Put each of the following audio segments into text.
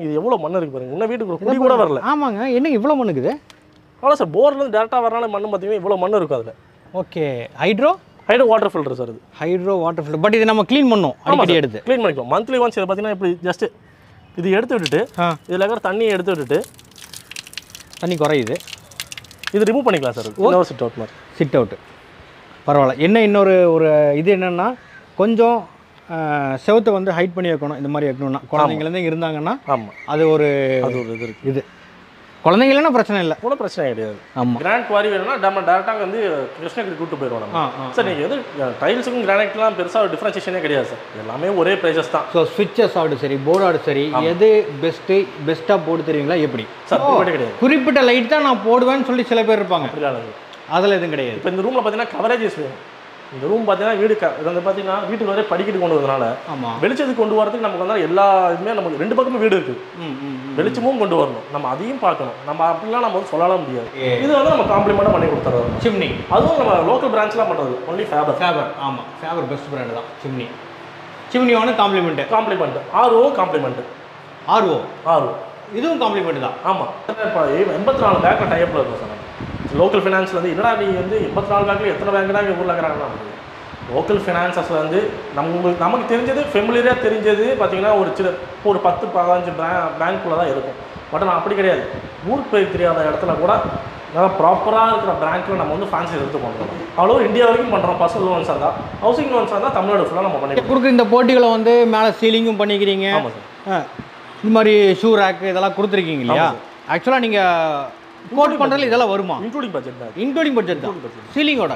இது எவ்வளோ மண் இருக்குது பாருங்க. இன்னும் வீட்டுக்கு குடி கூட வரல. ஆமாங்க. என்ன இவ்வளோ மண் இருக்குது? அவ்வளோ சார், போர்லேருந்து டேரெக்டாக வரனால மண் பார்த்தீங்கன்னா இவ்வளோ மண் இருக்கும் அதில். Okay. Hydro water filter sir இது. Hydro water filter. பட் இது நம்ம க்ளீன் பண்ணணும், அடிக்கடி எடுத்து க்ளீன் பண்ணிக்கலாம். மந்த்லி ஒன்ஸ் இதை பார்த்தீங்கன்னா இப்படி ஜஸ்ட்டு இது எடுத்து விட்டுட்டு இதில் இருக்கிற தண்ணியை எடுத்து விட்டுட்டு தண்ணி குறையுது, இது ரிமூவ் பண்ணிக்கலாம் சார். இன்னொரு சிட் அவுட் மாதிரி. சிட் அவுட்டு பரவாயில்ல. என்ன இன்னொரு இது என்னென்னா, கொஞ்சம் செவத்தை வந்து ஹைட் பண்ணி வைக்கணும். இந்த மாதிரி வைக்கணும்னா குழந்தைங்கலேருந்து இருந்தாங்கன்னா ஆமாம், அது ஒரு இது இருக்குது. இது குழந்தைங்களா பிரச்சனை இல்லை, ஒன்றும் பிரச்சனை கிடையாது. ஆமாம். கிரானைட் குவாரி வேணும்னா நம்ம டேரெக்டாக வந்து கிருஷ்ணகிரி கூப்பிட்டு போயிடுவோம் நம்ம. சார் நீங்கள் வந்து டைல்ஸுக்கும் கிரானைட்லாம் பெருசாக டிஃப்ரென்ஷியேஷனே கிடையாது சார். எல்லாமே ஒரே ப்ரைஸஸ் தான். ஸோ ஸ்விட்சஸ் ஆடு சரி, போர்டு ஆடு சரி, எது பெஸ்ட்டாக போட்டு தெரியுங்களா எப்படி? சார் கிடையாது, குறிப்பிட்ட லைட் தான் நான் போடுவேன்னு சொல்லி சில பேர் இருப்பாங்க. அதில் எதுவும் கிடையாது. இப்போ இந்த ரூமில் பார்த்தீங்கன்னா கவரேஜஸ் வேணும். இந்த ரூம் பார்த்தீங்கன்னா வீடு இது வந்து பார்த்தீங்கன்னா வீட்டுக்கு வரைய படிக்கட்டு கொண்டு வரதுனால வெளிச்சத்துக்கு கொண்டு வரதுக்கு நமக்கு வந்து எல்லா இதுவுமே நமக்கு 2 பக்கமும் வீடு இருக்குது. வெளிச்சமும் கொண்டு வரணும், நம்ம அதையும் பார்க்கணும். நம்ம அப்படிலாம் நம்ம வந்து சொல்லலாம் முடியாது. இது வந்து நம்ம காம்ப்ளிமெண்ட்டாக பண்ணி கொடுத்துறோம். சிம்னி அதுவும் நம்ம லோக்கல் பிரான்ச்லாம் பண்ணுறது. Only Faber. ஆமாம், ஃபேபர் பெஸ்ட் பிராண்ட் தான். சிம்னி ஒன்று காம்ப்ளிமெண்ட். RO compliment. ஆர்ஓ இதுவும் காம்ப்ளிமெண்ட் தான். ஆமாம். இப்போ 84 பேங்க்ல டைப்பில் இருக்கும் சார். லோக்கல் ஃபினான்ஸில் வந்து என்னடா நீ வந்து 84 பேங்க்ல எத்தனை பேங்க் தான் ஊரில் இருக்கிறாங்கன்னா, லோக்கல் ஃபினான்ஸஸில் வந்து நமக்கு தெரிஞ்சது ஃபெமிலியராக தெரிஞ்சது பார்த்தீங்கன்னா ஒரு 10-15 பேங்க்குள்ளே தான் இருக்கும். பட் நான் அப்படி கிடையாது. ஊருக்கு போய் தெரியாத இடத்துல கூட நல்லா ப்ராப்பராக இருக்கிற பேங்க்கில் நம்ம வந்து ஃபேன்சி எடுத்து பண்ணுறோம். அவ்வளோ இந்தியா வரைக்கும் பண்ணுறோம். பர்சனல் லோன்ஸாக இருந்தால், ஹவுசிங் லோன்ஸாக இருந்தால் தமிழ்நாடு ஃபுல்லாக நம்ம பண்ணி கொடுக்குற இந்த போட்டிகளை வந்து மேலே சீலிங்கும் பண்ணிக்கிறீங்க. ஆமாம் சார். இந்த மாதிரி ஷூ ரேக்கு இதெல்லாம் கொடுத்துருக்கீங்க இல்லையா? ஆக்சுவலாக நீங்கள் கோட் பண்ணுறது இதெல்லாம் வருமா? இன்க்ளூடிங் பட்ஜெட் தான். சீலிங்கோட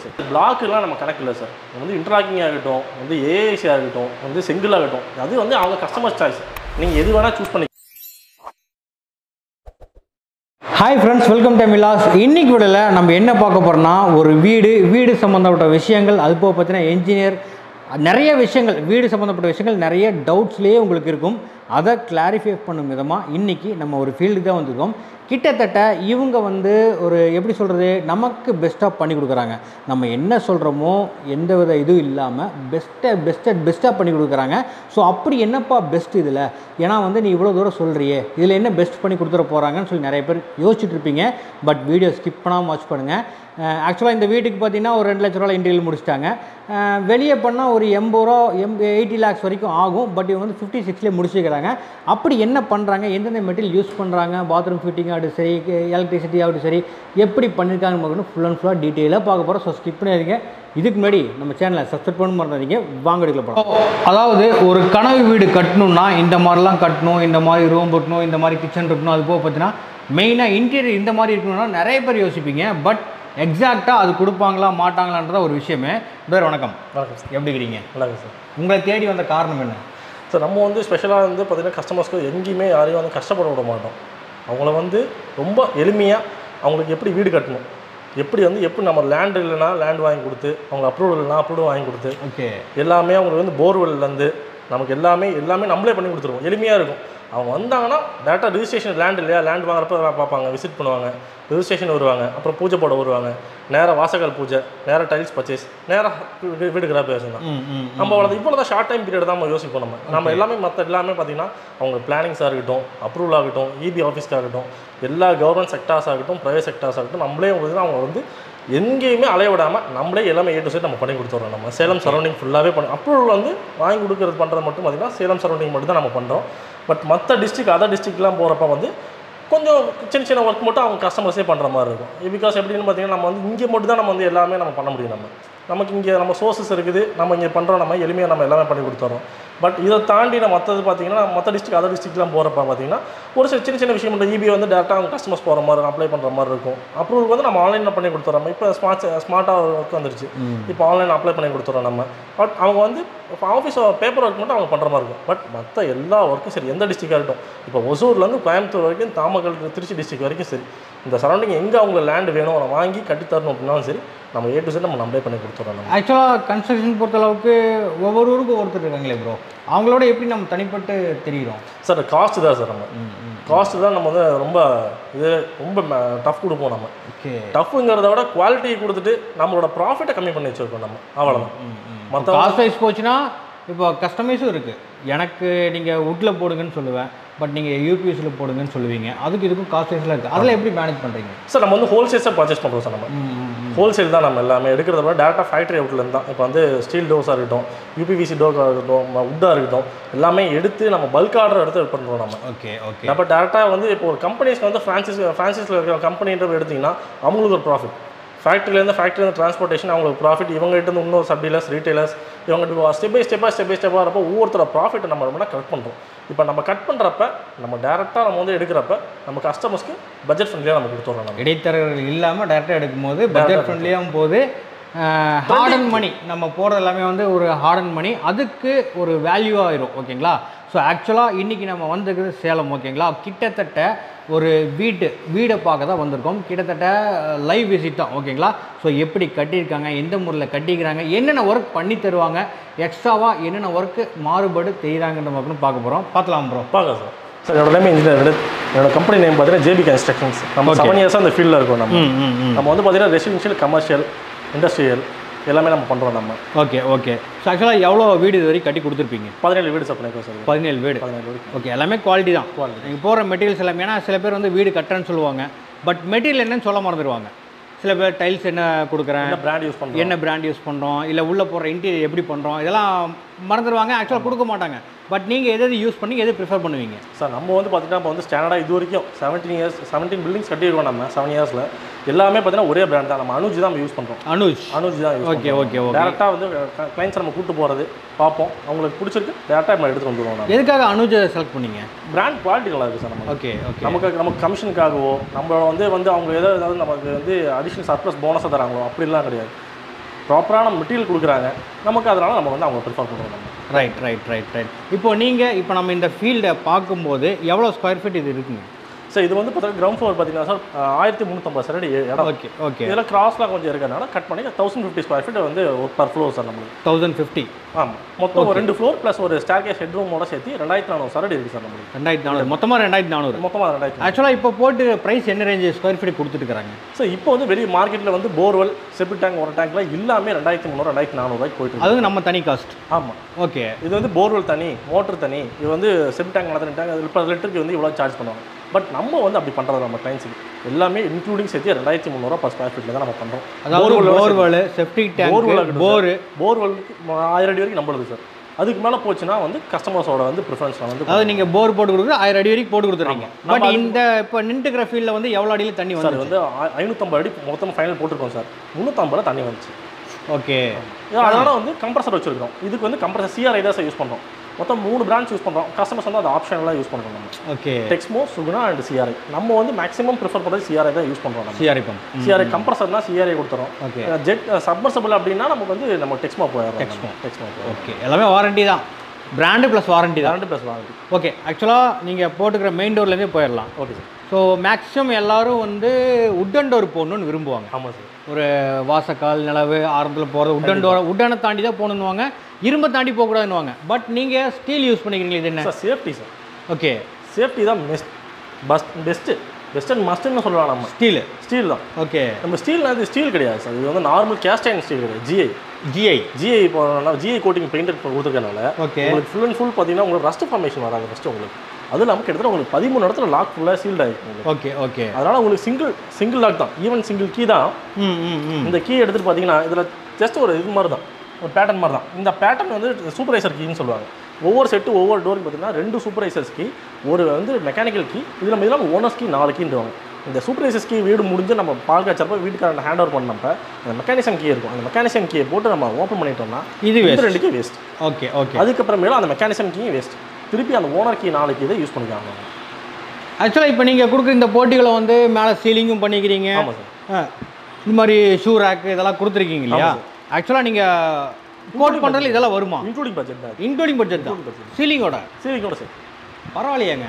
சார். பிளாக்லாம் நம்ம கணக்கு இல்லை சார். வந்து இன்டர்லாக்கிங் ஆகட்டும், வந்து ஏஏசி ஆகட்டும், வந்து செங்கல் ஆகட்டும், அது வந்து அவங்க கஸ்டமர் சாய்ஸ். நீங்கள் எது வேணால் சூஸ் பண்ணி. ஹாய் ஃப்ரெண்ட்ஸ், வெல்கம் டு மிலாஸ். இன்னைக்கு வீடியோவில் நம்ம என்ன பார்க்க போகிறோம்னா, ஒரு வீடு சம்மந்தப்பட்ட விஷயங்கள், அது போக பார்த்தீங்கன்னா என்ஜினியர், நிறைய விஷயங்கள், வீடு சம்மந்தப்பட்ட விஷயங்கள் நிறைய டவுட்ஸ்லேயே உங்களுக்கு இருக்கும். அதை கிளாரிஃபை பண்ணும் விதமாக இன்றைக்கி நம்ம ஒரு ஃபீல்டுக்கு தான் வந்திருக்கோம். கிட்டத்தட்ட இவங்க வந்து ஒரு எப்படி சொல்கிறது, நமக்கு பெஸ்ட்டாக பண்ணி கொடுக்குறாங்க. நம்ம என்ன சொல்கிறோமோ எந்த வித இதுவும் இல்லாமல் பெஸ்ட்டாக பண்ணி கொடுக்குறாங்க. ஸோ அப்படி என்னப்பா பெஸ்ட் இதில்? ஏன்னா வந்து நீ இவ்வளோ தூரம் சொல்கிறியே, இதில் என்ன பெஸ்ட் பண்ணி கொடுத்துட போகிறாங்கன்னு சொல்லி நிறைய பேர் யோசிச்சுட்டு இருப்பீங்க. பட் வீடியோ ஸ்கிப் பண்ணாமல் வாட்ச் பண்ணுங்கள். ஆக்சுவலாக இந்த வீட்டுக்கு பார்த்தீங்கன்னா ஒரு 2 லட்ச ரூபா இன்டீரியல் முடிச்சிட்டாங்க. வெளியே பண்ணால் ஒரு 80 lakhs வரைக்கும் ஆகும். பட் இவங்க வந்து 56லேயே முடிச்சுக்கிறாங்க. அப்படி என்ன பண்ணுறாங்க, எந்தெந்த மெட்டீரியல் யூஸ் பண்ணுறாங்க, பாத்ரூம் ஃபிட்டிங் ஆகட்டும் சரி, எலக்ட்ரிசிட்டி ஆகட்டும் சரி, எப்படி பண்ணியிருக்காங்கன்னு பார்க்கணும். ஃபுல் அண்ட் ஃபுல்லாக டீட்டெயிலாக பார்க்க போகிறோம். ஸோ ஸ்கிப் பண்ணிடுங்க. இதுக்கு முன்னாடி நம்ம சேனலை சப்ஸ்கிரைப் பண்ண மறந்துடுங்க. வாங்க எடுக்கல போகிறோம். அதாவது ஒரு கனவு வீடு கட்டணும்னா இந்த மாதிரிலாம் கட்டணும், இந்த மாதிரி ரூம் இருக்கணும், இந்த மாதிரி கிச்சன் இருக்கணும். அது போக பார்த்தீங்கன்னா மெயினாக இன்டீரியர் இந்த மாதிரி இருக்கணும்னா நிறைய பேர் யோசிப்பீங்க. பட் எக்ஸாக்டாக அது கொடுப்பாங்களா மாட்டாங்களான்றத ஒரு விஷயமே. வணக்கம். எப்படி இருக்கிறீங்க? நல்லா சார். உங்களை தேடி வந்த காரணம் என்ன சார்? நம்ம வந்து ஸ்பெஷலாக வந்து பார்த்திங்கன்னா கஸ்டமர்ஸ்க்கு எங்கேயுமே யாரையும் வந்து கஷ்டப்பட விட மாட்டோம். அவங்கள வந்து ரொம்ப எளிமையாக அவங்களுக்கு எப்படி வீடு கட்டணும், எப்படி நம்ம லேண்ட் இல்லைனா லேண்ட் வாங்கி கொடுத்து, அவங்க அப்ரூவல் இல்லைனா அப்ரூவல் வாங்கி கொடுத்து, ஓகே எல்லாமே அவங்களுக்கு வந்து போர்வெல்லேருந்து நமக்கு எல்லாமே நம்மளே பண்ணி கொடுத்துருவோம். எளிமையாக இருக்கும். அவங்க வந்தாங்கன்னா டேரெக்டாக ரிஜிஸ்ட்ரேஷன் லேண்ட் இல்லையா, லேண்ட் வாங்குறப்ப பார்ப்பாங்க, விசிட் பண்ணுவாங்க, ரிஜிஸ்ட்ரேஷன் வருவாங்க, அப்புறம் பூஜை போட வருவாங்க, நேராக வாசகால் பூஜை, நேராக டைல்ஸ் பர்ச்சேஸ், நேராக வீடு கிராபேஷன் தான். நம்ம இவ்வளோ தான் ஷார்ட் டைம் பீரியட் தான் நம்ம யோசிப்போம். நம்ம எல்லாமே மற்ற எல்லாமே பார்த்திங்கன்னா அவங்க பிளானிங்ஸாக இருக்கட்டும், அப்ரூவல் ஆகட்டும், இபி ஆஃபீஸ்க்காகட்டும், எல்லா கவர்மெண்ட் செக்டார்ஸ் ஆகட்டும், ப்ரைவேட் செக்டார்ஸ் ஆகட்டும், நம்மளே அவங்க வந்து எங்கேயுமே அலைய விடாமல் நம்மளே எல்லாமே A to Z நம்ம பண்ணி கொடுத்துட்றோம். நம்ம சேலம் சரௌண்டிங் ஃபுல்லாகவே பண்ணி அப்ரூவல் வந்து வாங்கி கொடுக்குறது பண்ணுறது மட்டும் பார்த்திங்கன்னா சேலம் சரௌண்டிங் மட்டும் தான் நம்ம பண்ணுறோம். பட் மற்ற டிஸ்ட்ரிக்ட் அதர் டிஸ்ட்ரிக்ட்லாம் போகிறப்ப வந்து கொஞ்சம் சின்ன ஒர்க் மட்டும் அவங்க கஸ்டமர்ஸே பண்ணுற மாதிரி இருக்கும். பிகாஸ் எப்படின்னு பார்த்தீங்கன்னா நம்ம வந்து இங்கே மட்டும் தான் நம்ம வந்து எல்லாமே நம்ம பண்ண முடியும். நமக்கு இங்கே நம்ம சோர்ஸஸ் இருக்குது, நம்ம இங்கே பண்ணுறோம், நம்ம எளிமையாக நம்ம எல்லாமே பண்ணி கொடுத்துறோம். பட் இதை தாண்டி நம்ம மற்றது பார்த்திங்கன்னா மற்ற டிஸ்ட்ரிக்ட் அதர் டிஸ்ட்ரிக்ட்லாம் போகிறப்ப பார்த்திங்கன்னா ஒரு சின்ன விஷயம் பண்ணுற இபி வந்து டேரெக்டாக அவங்க கஸ்டமர்ஸ் போகிற மாதிரி அப்ளை பண்ணுற மாதிரி இருக்கும். அப்ரூவல் வந்து நம்ம ஆன்லைனில் பண்ணி கொடுத்துறோம். இப்போ ஸ்மார்ட்டாக ஒர்க் வந்துருச்சு. இப்போ ஆன்லைன் அப்ளை பண்ணி கொடுத்துறோம் நம்ம. பட் அவங்க வந்து இப்போ ஆஃபீஸ் பேப்பர் ஒர்க் மட்டும் அவங்க பண்ணுற மாதிரி இருக்கும். பட் மற்ற எல்லா ஒர்க்கும் சரி, எந்த டிஸ்ட்ரிக்டாக இருக்கட்டும், இப்போ ஒசூர்லேருந்து கோயம்புத்தூர் வரைக்கும், நாமக்கல், திருச்சி டிஸ்ட்ரிக்ட் வரைக்கும் சரி, இந்த சரௌண்டிங் எங்கே அவங்க லேண்டு வேணும் அதை வாங்கி கட்டித்தரணும் அப்படின்னாலும் சரி, நம்ம A to Z நம்ம நம்மளே பண்ணி கொடுத்துறோம். ஆக்சுவலாக கன்ஸ்ட்ரக்ஷன் பொறுத்தளவுக்கு ஒவ்வொரு ஊருக்கும் ஒருத்தர் இருக்காங்களே ப்ரோ, அவங்களோட எப்படி நம்ம தனிப்பட்டு தெரிகிறோம்? சார் காஸ்ட்டு தான் சார். காஸ்ட்டு தான் நம்ம வந்து ரொம்ப டஃப் கொடுப்போம். நம்ம டஃப்புங்கிறத விட குவாலிட்டியை கொடுத்துட்டு நம்மளோட ப்ராஃபிட்டை கம்மி பண்ணி வச்சுருக்கோம். நம்ம அவ்வளோதான். மற்ற காஸ்ட் வைஸ் போச்சுன்னா இப்போ கஸ்டமைஸும் இருக்குது. எனக்கு நீங்கள் வுட்டில் போடுங்கன்னு சொல்லுவேன், பட் நீங்கள் யூபிஎஸ்சியில் போடுங்கன்னு சொல்லுவீங்க. அதுக்கு இதுக்கும் காஸ்ட் வைஸ்லாம் இருக்குது. அதில் எப்படி மேனேஜ் பண்ணுறீங்க? சார் நம்ம வந்து ஹோல்சேல்ஸாக பர்ச்சேஸ் பண்ணுறோம் சார். நம்ம ஹோல்சேல் தான் நம்ம எல்லாமே எடுக்கிறத விட டேரெக்டாக ஃபேக்ட்ரி அவுட்லேருந்து தான். இப்போ வந்து ஸ்டீல் டோர்ஸாக இருக்கட்டும், யூபிவிசி டோராக இருக்கட்டும், வுட்டாக இருக்கட்டும், எல்லாமே எடுத்து நம்ம பல்க் ஆர்டர் எடுத்து பண்ணுறோம் நம்ம. Okay okay. அப்போ டேரெக்டாக வந்து இப்போ ஒரு கம்பெனிஸ்க்கு வந்து ஃப்ரான்சைஸில் இருக்கிற கம்பெனின்ற எடுத்திங்கன்னா அவங்களுக்கு ஒரு ப்ராஃபிட். ஃபேக்ட்ரிலேருந்து டிரான்ஸ்போர்ட்டேஷன் அவங்களுக்கு ப்ராஃபிட், இவங்ககிட்ட இன்னும் சப் டீலர்ஸ், ரீட்டைலர்ஸ், இவங்க ஸ்டெப் பை ஸ்டெப்பாக வரப்போ ஒவ்வொருத்தர ப்ராஃபிட்டை நம்ம ரொம்ப கட் பண்ணுறோம். இப்போ நம்ம கட் பண்ணுறப்ப நம்ம டேரெக்டாக நம்ம வந்து எடுக்கிறப்ப நம்ம கஸ்டமர்ஸ்க்கு பட்ஜெட் ஃப்ரெண்ட்லியாக நம்ம கொடுத்துட்றோம். நம்ம இடைத்தரகர்கள் இல்லாமல் டேரெக்டாக எடுக்கும்போது பட்ஜெட் ஃப்ரெண்ட்லியாகும் போது ஹார்ட் அண்ட் மணி நம்ம போடுறது எல்லாமே வந்து ஒரு ஹார்ட் அண்ட் மணி, அதுக்கு ஒரு வேல்யூ ஆயிரும். ஓகேங்களா? ஸோ ஆக்சுவலாக இன்றைக்கி நம்ம வந்துருக்குது சேலம். ஓகேங்களா? கிட்டத்தட்ட ஒரு வீடை பார்க்க தான் வந்திருக்கோம். கிட்டத்தட்ட லைவ் விசிட் தான். ஓகேங்களா? ஸோ எப்படி கட்டியிருக்காங்க, எந்த முறையில் கட்டிக்கிறாங்க, என்னென்ன ஒர்க் பண்ணி தருவாங்க, எக்ஸ்ட்ராவாக என்னென்ன ஒர்க்கு மாறுபாடு செய்கிறாங்கன்ற மக்களும் பார்க்க போகிறோம். பார்க்கலாம் ப்ரோ. பார்க்கலாம் சார். சார் என்னோட நேம் இன்ஜினியர். என்னோட கம்பெனி நேம் பார்த்தீங்கன்னா ஜேபி கன்ஸ்ட்ரக்ஷன்ஸ். நம்ம 7 இயர்ஸாக அந்த ஃபீல்டில் இருக்கோம். நம்ம வந்து பார்த்தீங்கன்னா ரெசிடென்ஷியல், கமர்ஷியல், இண்டஸ்ட்ரியல் எல்லாமே நம்ம பண்ணுறோம் நம்ம. Okay okay. ஸோ ஆக்சுவலாக எவ்வளோ வீடு இது வரைக்கும் கட்டி கொடுத்துருப்பீங்க? 17 வீடு சார் பண்ணியிருக்கோம் சார். 17 வீடு. ஓகே. எல்லாமே குவாலிட்டி தான். நீங்கள் போகிற மெட்டீரியல்ஸ் எல்லாமே. ஏன்னா சில பேர் வந்து வீடு கட்டுறேன்னு சொல்லுவாங்க, பட் மெட்டீரியல் என்னன்னு சொல்ல மறந்துடுவாங்க. சில பேர் டைல்ஸ் என்ன கொடுக்குறேன், என்ன பிராண்ட் யூஸ் பண்ணுறோம், இல்லை உள்ளே போடுற இன்டீரியர் எப்படி பண்ணுறோம், இதெல்லாம் மறந்துடுவாங்க. ஆக்சுவலாக கொடுக்க மாட்டாங்க. பட் நீங்கள் எது யூஸ் பண்ணி எது ப்ரிஃபர் பண்ணுவீங்க? சார் நம்ம வந்து பார்த்தீங்கன்னா இப்போ வந்து ஸ்டாண்டர்டாக இது வரைக்கும் 17 பில்டிங்ஸ் கட்டியிருக்கோம் நம்ம 7 இயர்ஸில். எல்லாமே பார்த்தீங்கன்னா ஒரே பிராண்ட் தான். நம்ம அனுஜ் தான் நம்ம யூஸ் பண்ணுறோம். அனுஜ் தான் யூஸ். Okay okay okay. டேரெக்டாக வந்து கிளைண்ட்ஸ் நம்ம கூப்பிட்டு போகிறது பார்ப்போம், அவங்களுக்கு பிடிச்சிருக்கு டேரெக்டாக நம்ம எடுத்துகிட்டு வந்துடுவோம். எதுக்காக அனுஜ் செலக்ட் பண்ணீங்க? பிராண்ட் குவாலிட்டி நல்லா இருக்குது சார். நம்ம ஓகே ஓகே. நமக்கு கமிஷனுக்காகவோ நம்ம வந்து அவங்க ஏதாவது நமக்கு வந்து அடிஷனல் சர்ப்ளஸ் போனஸாக தராங்களோ அப்படிலாம் கிடையாது. ப்ராப்பரான மெட்டீரியல் கொடுக்குறாங்க நமக்கு, அதனால் நம்ம வந்து அவங்க ப்ரிஃபர் பண்ணுறோம் நம்ம. ரைட். இப்போ நம்ம இந்த ஃபீல்டை பார்க்கும்போது எவ்வளோ ஸ்கொயர் ஃபீட் இது இருக்குங்க? சார் இது வந்து பார்த்தீங்கன்னா கிரவுண்ட் ஃப்ளோர் பார்த்தீங்கன்னா சார் 1350 சதுரடி இடம். Okay okay. இதெல்லாம் கிராஸ்லாம் கொஞ்சம் இருக்கிறதுனால கட் பண்ணி 1050 ஸ்கொயர் ஃபீட் வந்து பர் ஃப்ளோர் சார் நம்மளுக்கு. 1050. ஆமாம். மொத்தம் ஒரு 2 ஃப்ளோர் ப்ளஸ் ஒரு ஸ்டேர்கேஸ் ஹெட்ரூமோட சேர்த்து 2400 சதுரடி இருக்குது சார் நம்மளுக்கு. 2400 மொத்தமாக 2400. ஆக்சுவலாக இப்போ போட்டு ப்ரைஸ் என்ன ரேஞ்சு ஸ்கொயர் ஃபீட் கொடுத்துட்டுருக்காங்க? சார் இப்போ வந்து வெளியே மார்க்கெட்டில் வந்து போர்வெல், செப்டிக் டேங்க், ஒரு டேங்க்லாம் எல்லாமே 2300 2400 போயிட்டு. அது நம்ம தனி காஸ்ட். ஆமாம். ஓகே. இது வந்து போர்வெல் தனி, மோட்டர் தனி. இது வந்து செப்டிக் டேங்க் நடத்துகிற டேங்க் இப்போ லிட்டருக்கு வந்து இவ்வளோ சார்ஜ் பண்ணுவாங்க. பட் நம்ம வந்து அப்படி பண்ணுறது நம்ம கிளைண்ட்ஸுக்கு எல்லாமே இன்க்ளூடிங் சேர்த்து 2300 பர் ஸ்கொயர் ஃபீட்டில் தான் நம்ம பண்ணுறோம். அதாவது போர்வெல், செப்டிக் டேங்க், போர்வெலுக்கு 1000 அடி வரைக்கும் நம்மளுது சார். அதுக்கு மேலே போச்சுன்னா வந்து கஸ்டமர்ஸோட வந்து ப்ரிஃபரன்ஸ் வந்து, அதாவது நீங்கள் போர் போட்டு கொடுக்குறது 1000 அடி வரைக்கும் போட்டு கொடுத்துறீங்க. பட் இந்த இப்போ நின்றுக்கிற ஃபீல்டில் வந்து எவ்வளோ அடியில் தண்ணி வந்து? சார் வந்து 550 அடி மொத்தம் ஃபைனல் போட்டிருக்கோம் சார். 350 தண்ணி வந்துச்சு. ஓகே. அதனால் வந்து கம்ப்ரஸர் வச்சுருக்கோம். இதுக்கு வந்து கம்ப்ரஸர் CRI தான் சார் யூஸ் பண்ணுறோம். மொத்தம் 3 பிராண்ட்ஸ் யூஸ் பண்ணுறோம். கஸ்டமர்ஸ் வந்து அது ஆப்ஷனலாக யூஸ் பண்ணுறோம் நம்ம. Okay. Texmo, Suguna and CRI. நம்ம வந்து மேக்ஸிமம் ப்ரிஃபர் பண்ணுறது CRI தான் யூஸ் பண்ணுறோம். CRI pump. CRI கம்ப்ரஸர்னா CRI கொடுத்துறோம். ஓகே. ஜெட் சப்மர்சபிள் அப்படின்னா நமக்கு வந்து நம்ம டெக்ஸ்மோ போயிடுறோம். டெக்ஸ்மோ. ஓகே. எல்லாமே வாரண்டி தான். பிராண்டு ப்ளஸ் வாரண்டி தான். Brand plus warranty. ஓகே. ஆக்சுவலாக நீங்கள் போட்டுக்கிற மெயின் டோர்லேருந்தே போயிடலாம். Okay sir. ஸோ மேக்ஸிமம் எல்லோரும் வந்து உட்டன் டோர் போடணுன்னு விரும்புவாங்க. ஆமாம் சார். ஒரு வாசக்கால், நிலவு, ஆரம்பத்தில் போகிறது உட்டனை தாண்டி தான் போகணுன்னுவாங்க, இரும்பை தாண்டி போகக்கூடாதுன்னுவாங்க. பட் நீங்கள் ஸ்டீல் யூஸ் பண்ணிக்கிறீங்களா? இது என்ன sir? Safety sir. Okay. Safety தான் பெஸ்ட் அண்ட் மஸ்ட்னு சொல்லலாம். நம்ம ஸ்டீல் தான். ஓகே. நம்ம ஸ்டீல் கிடையாது சார். இது வந்து நார்மல் கேஸ்ட் அயர்ன் ஸ்டீல் கிடையாது. GI போகிறனால GI கோட்டிங் பெயிண்ட் கொடுத்துருக்கனால ஓகே உங்களுக்கு ஃபுல் அண்ட் ஃபுல் பார்த்தீங்கன்னா உங்களுக்கு ரஸ்ட் ஃபார்மேஷன் வராது ஃபஸ்ட்டு உங்களுக்கு. அது இல்லாமல் கிட்டத்தட்ட உங்களுக்கு 13 இடத்துல லாக் ஃபுல்லாக சீல்ட் ஆகிருக்கும். Okay okay. அதனால் உங்களுக்கு சிங்கிள் லாக் தான். ஈவன் சிங்கிள் கீ தான். இந்த கீ எடுத்துகிட்டு பார்த்தீங்கன்னா இதில் ஜஸ்ட் ஒரு இது மாதிரி தான், ஒரு பேட்டர்ன் மாதிரி தான். இந்த பேட்டர்ன் வந்து சூப்பர்வைசர் கீன்னு சொல்லுவாங்க. ஒவ்வொரு செட்டு ஒவ்வொரு டோருக்கு பார்த்தீங்கன்னா 2 சூப்பர்வைசர்ஸ் கீ, ஒரு வந்து மெக்கானிக்கல் கீ, இதில் இதெல்லாம் ஓனர்ஸ் கீ 4 கீன்றுவாங்க. இந்த சூப்பர்வைசர்ஸ் கீ வீடு முடிஞ்சு நம்ம பால் காய்ச்சப்போ வீட்டுக்காரன் ஹேண்ட் ஓவர் பண்ணப்போ அந்த மெக்கானிசம் கீ இருக்கும். அந்த மெக்கானிசம் கீயை போட்டு நம்ம ஓப்பன் பண்ணிட்டோம்னா இது 2 கீ வேஸ்ட். Okay okay. அதுக்கப்புறமேல அந்த மெக்கானிசம் கீ வேஸ்ட், திருப்பி அந்த ஓனர் கீ 4 கீ இதை யூஸ் பண்ணிக்காங்க. ஆக்சுவலாக இப்போ நீங்கள் கொடுக்குற இந்த போட்டிகளை வந்து மேலே சீலிங்கும் பண்ணிக்கிறீங்க. ஆமாம் சார். இந்த மாதிரி ஷூ ரேக் இதெல்லாம் கொடுத்துருக்கீங்க இல்லையா? ஆக்சுவலாக நீங்கள் கோட் பண்ணுறதுல இதெல்லாம் வருமா? இன்க்ளூடிங் பட்ஜெட் தான். இன்க்ளூடிங் பட்ஜெட் தான். சீலிங்கோட சார் பரவாயில்லையாங்க.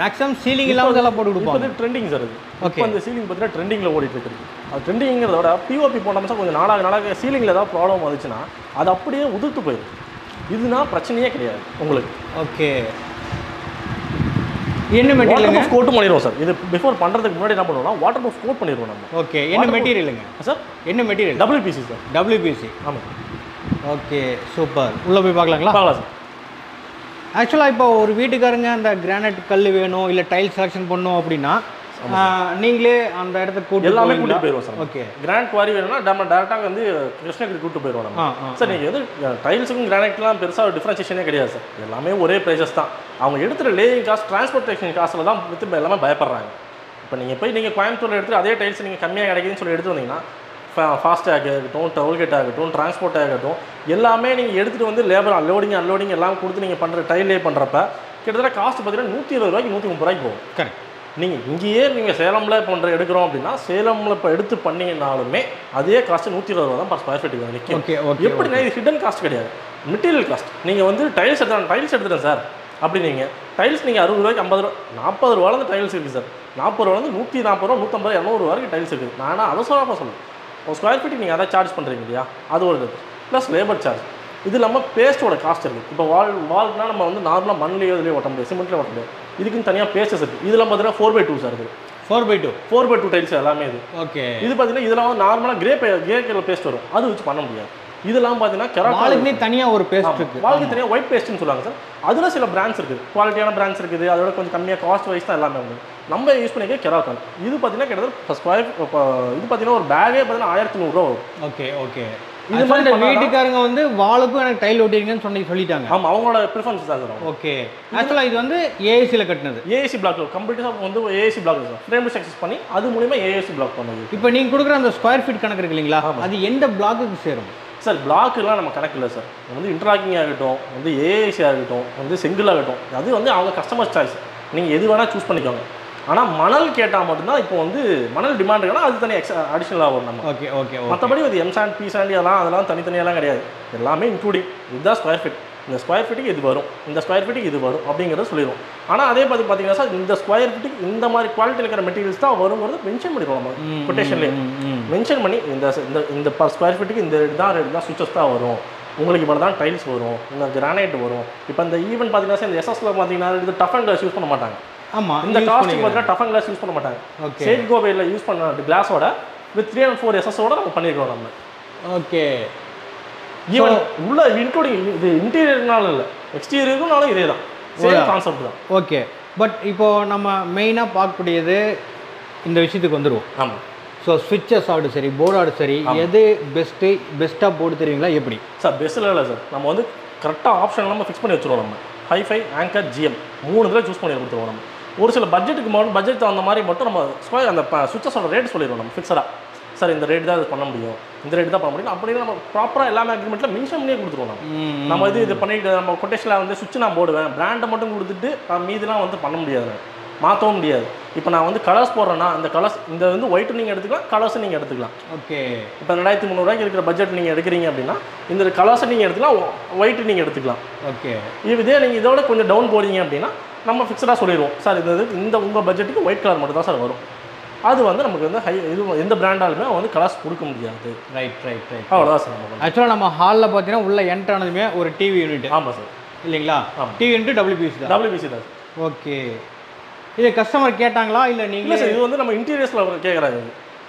மேக்ஸிமம் சீலிங் இல்லாமல் இதெல்லாம் போட்டு கொடுப்பாங்க. இப்போ ட்ரெண்டிங் சார். அது ஓகே. அந்த சீலிங் பார்த்தீங்கன்னா ட்ரெண்டிங்கில் ஓடிட்டு இருக்குது. அது ட்ரெண்டிங்கிறத விட பிஓபி போனோம்னா சார் கொஞ்சம் நாளாக சீலிங்கில் ஏதாவது ப்ராப்ளம் வந்துச்சுன்னா அது அப்படியே உதிர்த்து போயிடும். இதுனா பிரச்சனையே கிடையாது உங்களுக்கு. ஓகே. என்ன மெட்டீரியல் கோட் பண்ணிடுவோம் சார். இது பிஃபோர் பண்ணுறதுக்கு முன்னாடி என்ன பண்ணுவோம்னா வாட்டர் ப்ரூஃப் கோட் பண்ணிடுவோம் நம்ம. ஓகே. என்ன மெட்டீரியலுங்க சார்? என்ன மெட்டீரியல்? WPC sir. WPC. ஆமாம். Okay super. உள்ளே போய் பார்க்கலாங்களா? பார்க்கலாம் சார். ஆக்சுவலாக இப்போ ஒரு வீட்டுக்காரங்க அந்த கிரானைட் கல் வேணும் இல்லை டைல் செலெக்ஷன் பண்ணணும் அப்படின்னா நீங்களே அந்த இடத்துக்கு கூட்டு எல்லாமே கூட்டிட்டு போயிடுவோம் சார். ஓகே. கிரானைட் குவாரி வேணும்னா நம்ம டேரெக்டாக வந்து கிருஷ்ணகிரி கூட்டு போயிடுவோம் நம்ம. சார் நீங்கள் வந்து டைல்ஸுக்கும் கிரானைட்லாம் பெருசாக டிஃப்ரென்ஷியேஷனே கிடையாது சார். எல்லாமே ஒரே ப்ரைஸஸ் தான். அவங்க எடுத்துகிற லேயிங் காஸ்ட் டிரான்ஸ்போர்ட்டேஷன் காஸ்ட்டில் தான் வித்து எல்லாமே பயப்படுறாங்க. இப்போ நீங்கள் போய் நீங்கள் கோயம்புத்தூரில் எடுத்துகிட்டு அதே டைல்ஸ் நீங்கள் கம்மியாக கிடைக்குதுன்னு சொல்லி எடுத்து வந்தீங்கன்னா ஃபாஸ்டாக ஆகட்டும், டோல்கேட் ஆகட்டும், டிரான்ஸ்போர்ட் ஆகட்டும், எல்லாமே நீங்கள் எடுத்துகிட்டு வந்து லேபர் அன்லோடிங் அன்லோடிங் எல்லாம் கொடுத்து நீங்கள் பண்ணுற டைல் லே பண்ணுறப்ப கிட்டத்தட்ட காஸ்ட் பார்த்தீங்கன்னா 120 ரூபாய்க்கு 130 ரூபாய்க்கு போகும். கரெக்ட். நீங்கள் இங்கேயே நீங்கள் சேலமில் எடுக்கிறோம் அப்படின்னா சேலமில் இப்போ எடுத்து பண்ணிங்கனாலுமே அதே காஸ்ட்டு 120 ரூபா தான் பர் ஸ்கொயர் ஃபீட்டுக்கு நிற்கும். Okay okay. எப்படின்னா இது ஹிடன் காஸ்ட் கிடையாது, மெட்டீரியல் காஸ்ட். நீங்கள் வந்து டைல்ஸ் எடுத்துட்டேன் சார் அப்படி நீங்கள் டைல்ஸ் நீங்கள் 60 ரூபாய்க்கு 50 ரூபா 40 ரூபாலேருந்து டைல்ஸ் இருக்குது சார். 40 ரூபாலேருந்து 140 ரூபா 150 200 வரைக்கும் டைல்ஸ் இருக்குது. நான் அதை சொல்லுவேன் ஒரு ஸ்கொயர் ஃபீட்டுக்கு நீங்கள் அதை சார்ஜ் பண்ணுறீங்க இல்லையா, அது ஒரு இது ப்ளஸ் லேபர் சார்ஜ். இது இல்லாமல் பேஸ்ட்டோட காஸ்ட் இருக்குது. இப்போ வால்னா நம்ம வந்து நார்மலாக மண்ணிலேயோ இதுலேயே ஒட்ட முடியாது, சிமெண்ட்லேயே ஒட்ட முடியாது. இதுக்குன்னு தனியாக பேஸ்டஸ் இருக்குது. இதெல்லாம் பார்த்தீங்கன்னா 4x2 சார் இருக்குது. 4x2 டைல்ஸ் எல்லாமே இது. ஓகே. இது பார்த்தீங்கன்னா இதெல்லாம் வந்து நார்மலாக கிரே கலர் பேஸ்ட் வரும், அது வச்சு பண்ண முடியாது. இதெல்லாம் பார்த்தீங்கன்னா கெராக்காலுக்குனே தனியாக ஒரு பேஸ்ட் இருக்குது. வால்க்கு தனியாக ஒயிட் பேஸ்ட்னு சொல்லுவாங்க சார். அதில் சில பிராண்ட்ஸ் இருக்குது, குவாலிட்டியான பிராண்ட்ஸ் இருக்குது. அதோட கொஞ்சம் கம்மியாக காஸ்ட் வைஸ் தான் எல்லாமே வந்து நம்ம யூஸ் பண்ணிக்க கெராக்கால். இது பார்த்தீங்கன்னா கிட்டத்தட்ட ஸ்கொயர் இது பார்த்தீங்கன்னா ஒரு பேகே பார்த்தீங்கன்னா 1100 ரூபா வரும். Okay okay. இது மாதிரி வீட்டுக்காரங்க வந்து வாலுக்கும் எனக்கு டைல் ஒட்டிருங்கன்னு சொல்லிட்டாங்க. ஆமாம், அவங்களோட ப்ரிஃபரன்ஸ் தான் சார். ஓகே. ஆக்சுவலாக இது வந்து ஏஏசியில் கட்டினது. ஏஏசி பிளாக் கம்ப்ளீட்டாக வந்து AAC black sir. Frame success பண்ணி அது மூலிமா ஏஏசி பிளாக் பண்ணுது. இப்போ நீங்கள் கொடுக்குற அந்த ஸ்கொயர் ஃபீட் கணக்கு இருக்கு இல்லைங்களா, அது எந்த பிளாக்குக்கு சேரும் சார்? பிளாக்குலாம் நம்ம கணக்கு இல்லை சார். வந்து இன்ட்ராக்கிங் ஆகட்டும், வந்து ஏஏசி ஆகட்டும், வந்து செங்கில் ஆகட்டும், அது வந்து அவங்க கஸ்டமர் சாய்ஸ். நீங்கள் எது வேணால் சூஸ் பண்ணிக்கோங்க. ஆனால் மணல் கேட்டால் மட்டும்தான் இப்போ வந்து மணல் டிமாண்ட் இருக்குன்னா அது தனி அடிஷ்னலாக வரும் நம்ம. Okay okay. மற்றபடி அது எம்சாண்ட் பிசாண்டி அதெல்லாம் தனித்தனியெல்லாம் கிடையாது. எல்லாமே இன்க்ளூடிங் இதுதான் ஸ்கொயர் ஃபீட். இந்த ஸ்கொயர் ஃபீட்டுக்கு இது வரும், இந்த ஸ்கொயர் ஃபீட்டுக்கு இது வரும் அப்படிங்கிறத சொல்லிடுவோம். ஆனால் அதே பார்த்து பார்த்தீங்கன்னா சார், இந்த ஸ்கொயர் ஃபீட்டுக்கு இந்த மாதிரி குவாலிட்டி இருக்கிற மெட்டீரியல்ஸ் தான் வருங்கிறது மென்ஷன் பண்ணிடுவோம் நம்ம கொட்டேஷன்லேயே. மென்ஷன் பண்ணி இந்த இந்த பர் ஸ்கொயர் ஃபீட்டுக்கு இந்த ரேட் தான் சுவிச்சஸ் தான் வரும், உங்களுக்கு இப்போ தான் டைல்ஸ் வரும், இந்த கிரானைட் வரும். இப்போ இந்த ஈவன் பார்த்தீங்கன்னா சார், இந்த எஸ்எஸ்ல பார்த்தீங்கன்னா இது டஃப் அண்ட் கிளாஸ் யூஸ் பண்ண மாட்டாங்க. ஆமாம், இந்த காஸ்ட்டுக்கு பார்த்தீங்கன்னா டஃப் அண்ட் கிளாஸ் யூஸ் பண்ண மாட்டாங்க. சேட் கோவையில் யூஸ் பண்ண கிளாஸோட வித் 3 and 4 எஸ்எஸோட நம்ம பண்ணியிருக்கோம் நம்ம. ஓகே. ஈவன் உள்ள இன்க்ளூடிங் இது இன்டீரியர்னாலும் இல்லை, எக்ஸ்டீரியர்னாலும் இதே தான், சேம் கான்செப்ட் தான். ஓகே. பட் இப்போது நம்ம மெயினாக பார்க்கக்கூடியது இந்த விஷயத்துக்கு வந்துடுவோம். ஆமாம். ஸோ ஸ்விட்சஸ் ஆடு சரி, போர்டு ஆடு சரி, எது பெஸ்ட்டாக போர்டு தெரியுங்களா எப்படி சார்? பெஸ்ட்டில் இல்லை சார், நம்ம வந்து கரெக்டாக ஆப்ஷன் நம்ம ஃபிக்ஸ் பண்ணி வச்சுருவோம். நம்ம ஹைஃபை, ஆங்கர், ஜிஎம் 3 இதில் சூஸ் பண்ணி கொடுத்துருவோம். நம்ம ஒரு சில பட்ஜெட்டுக்கு மட்டும் பட்ஜெட் தகுந்த மாதிரி மட்டும் நம்ம அந்த சுவிட்சஸோட ரேட் சொல்லிடுவோம் நம்ம ஃபிக்ஸடாக. சார் இந்த ரேட் தான் இது பண்ண முடியும், இந்த ரேட் தான் பண்ண முடியும் அப்படின்னு நம்ம ப்ராப்பராக எல்லாமே அக்ரிமெண்ட்டில் மென்ஷன் பண்ணியே கொடுத்துருவோம். நம்ம இது பண்ணிட்டு நம்ம கொட்டேஷனில் வந்து சுவிட்ச் நான் போடுவேன், பிராண்டை மட்டும் கொடுத்துட்டு மீதிலாம் வந்து பண்ண முடியாது, மாற்றவும் முடியாது. இப்போ நான் வந்து கலர்ஸ் போடுறேன்னா அந்த கலர்ஸ் இந்த வந்து ஒயிட்டு நீங்கள் எடுத்துக்கலாம், கலர்ஸை நீங்கள் எடுத்துக்கலாம். ஓகே. இப்போ 2300 ரூபாய்க்கு இருக்கிற பட்ஜெட் நீங்கள் எடுக்கிறீங்க அப்படின்னா இந்த கலர்ஸை நீங்கள் எடுத்துக்கலாம், ஒயிட்டு நீங்கள் எடுத்துக்கலாம். ஓகே. இதே நீங்கள் இதோட கொஞ்சம் டவுன் போகிறீங்க அப்படின்னா நம்ம ஃபிக்ஸடாக சொல்லிடுவோம், சார் இந்த உங்கள் பட்ஜெட்டுக்கு ஒயிட் கலர் மட்டும் தான் சார் வரும். அது வந்து நமக்கு வந்து இது எந்த பிராண்டாலுமே வந்து கலர்ஸ் கொடுக்க முடியாது. ரைட். அவ்வளோதான் சார். நம்ம ஆக்சுவலாக நம்ம ஹாலில் பார்த்தீங்கன்னா உள்ள என்ட்ரு ஆனதுமே ஒரு டிவி யூனிட். ஆமாம் சார். இல்லைங்களா? டிவி யூனிட் WPC தான். WPC தான். ஓகே. இது கஸ்டமர் கேட்டாங்களா இல்லை நீங்கள்? இல்லை சார், இது வந்து நம்ம இன்டீரியர்ஸில் கேட்குறாங்க.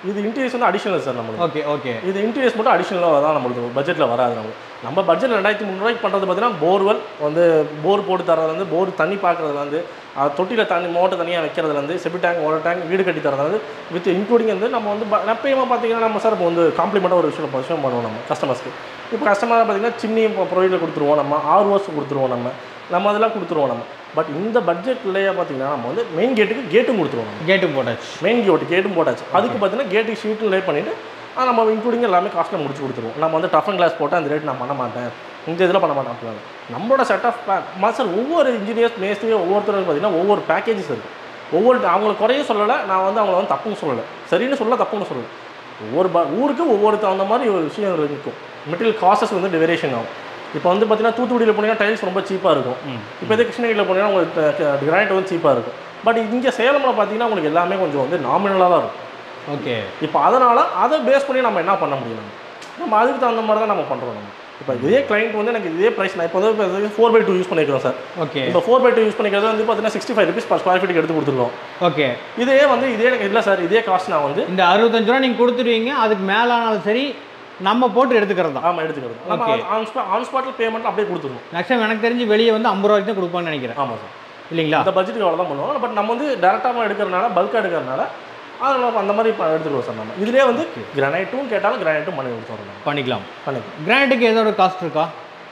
இது இன்டீரியர்ஸ் வந்து அடிஷனல் சார் நம்மளுக்கு. Okay okay. இது இன்டீரியர்ஸ் மட்டும் அடிஷனலாக தான் நம்மளுக்கு பட்ஜெட்டில் வராது. நம்ம பட்ஜெட் 2300 ரூபாய்க்கு பண்ணுறது பார்த்தீங்கன்னா போர்வெல் வந்து போர் போட்டு தரதுலேருந்து, போர் தண்ணி பார்க்குறதுலேருந்து, தொட்டியில் தண்ணி மோட்டர் தனியாக வைக்கிறதுலேருந்து, செப்பி டேங்க், வாட்டர் டேங்க் வீடு கட்டி தரதுலேருந்து வித் இன்க்ளூடிங் வந்து நம்ம வந்து எப்பயுமா பார்த்தீங்கன்னா நம்ம சார் இப்போ வந்து காம்ப்ளிமெண்ட்டாக ஒரு விஷயம் பண்ணுவோம் நம்ம கஸ்டமர்ஸ்க்கு. இப்போ கஸ்டமராக பார்த்தீங்கன்னா சின்னி ப்ரொவைடில் கொடுத்துருவோம், நம்ம ROS கொடுத்துருவோம், நம்ம அதெல்லாம் கொடுத்துருவோம் நம்ம. பட் இந்த பட்ஜெட்லேயே பார்த்தீங்கன்னா நம்ம வந்து மெயின் கேட்டும் கொடுத்துருவோம். கேட்டும் போட்டாச்சு. மெயின் கேட்டும் போட்டாச்சு. அதுக்கு பார்த்தீங்கன்னா கேட்டுக்கு ஷீட்டும் லே பண்ணிவிட்டு நம்ம இன்க்ளூடிங் எல்லாமே காஸ்ட்டில் முடிச்சு கொடுத்துருவோம். நம்ம வந்து டஃப் அண்ட் கிளாஸ் போட்டால் அந்த ரேட் நான் பண்ண மாட்டேன், இந்த இதில் பண்ண மாட்டேன் அப்படின்னா நம்மளோட செட் ஆஃப் சார் ஒவ்வொரு இன்ஜினியர்ஸ் மேஸ்திரியும் ஒவ்வொருத்தரும் பார்த்தீங்கன்னா ஒவ்வொரு பேக்கேஜஸ் இருக்குது. அவங்களுக்கு குறையும் சொல்லலை, நான் வந்து அவங்கள வந்து தப்புன்னு சொல்லலை, சரின்னு சொல்லலை, தப்புன்னு சொல்லலை. ஒவ்வொரு ஊருக்கு ஒவ்வொரு தகுந்த மாதிரி ஒரு விஷயம் இருக்கும். மெட்டீரியல் காஸ்டஸ் வந்து வேரியேஷன் ஆகும். இப்போ வந்து பார்த்தீங்கன்னா தூத்துக்குடியில் போனீங்கன்னா டைல்ஸ் ரொம்ப சீப்பாக இருக்கும். இப்போ இதே கிருஷ்ணகிரியில் போனீங்கன்னா உங்களுக்கு கிரானைட் வந்து சீப்பாக இருக்கும். பட் இங்கே சேலமில் பார்த்தீங்கன்னா உங்களுக்கு எல்லாமே கொஞ்சம் வந்து நாமினலாக தான் இருக்கும். ஓகே. இப்போ அதனால் அதை பேஸ் பண்ணி நம்ம என்ன பண்ண முடியும்? நம்ம அதுக்கு தகுந்த மாதிரி தான் நம்ம பண்ணுறோம். நம்ம இப்போ இதே கிளைண்ட் வந்து எனக்கு இதே ப்ரைஸ் நான் இப்போ வந்து 4x2 யூஸ் பண்ணிக்கிறோம் சார். ஓகே. இப்போ 4x2 யூஸ் பண்ணிக்கிறது வந்து பார்த்தீங்கன்னா 65 rupees per square feet எடுத்து கொடுத்துருக்கோம். ஓகே. இதே வந்து இதே எனக்கு இல்லை சார், இதே காஸ்ட் நான் வந்து இந்த 65 ரூபா நீங்கள் கொடுத்துருவீங்க, அதுக்கு மேலே ஆனாலும் சரி நம்ம போட்டு எடுத்துக்கிறது தான். ஆமாம், எடுத்துக்கிறது. நம்ம ஆன் ஸ்பாட்டில் பேமெண்ட் அப்படியே கொடுத்துருவோம். மேக்ஸிமம் எனக்கு தெரிஞ்சு வெளியே வந்து 50 ரூபாய்க்கு தான் கொடுப்பான்னு நினைக்கிறேன். ஆமாம் சார், இல்லைங்களா? இந்த பட்ஜெட்டுக்கு அவ்வளோ தான் பண்ணுவாங்க. பட் நம்ம வந்து டேரெக்டாக எடுக்கிறதுனால, பல்காக எடுக்கிறதுனால அதனால் அந்த மாதிரி எடுத்துக்குவோம் சார். நம்ம இதுலேயே வந்து கிரானைட்டும் கேட்டாலும் கிரானைட்டும் பண்ணி கொடுத்துருவோம். பண்ணிக்கலாம். கிரானைட்டுக்கு ஏதோ ஒரு காஸ்ட் இருக்கா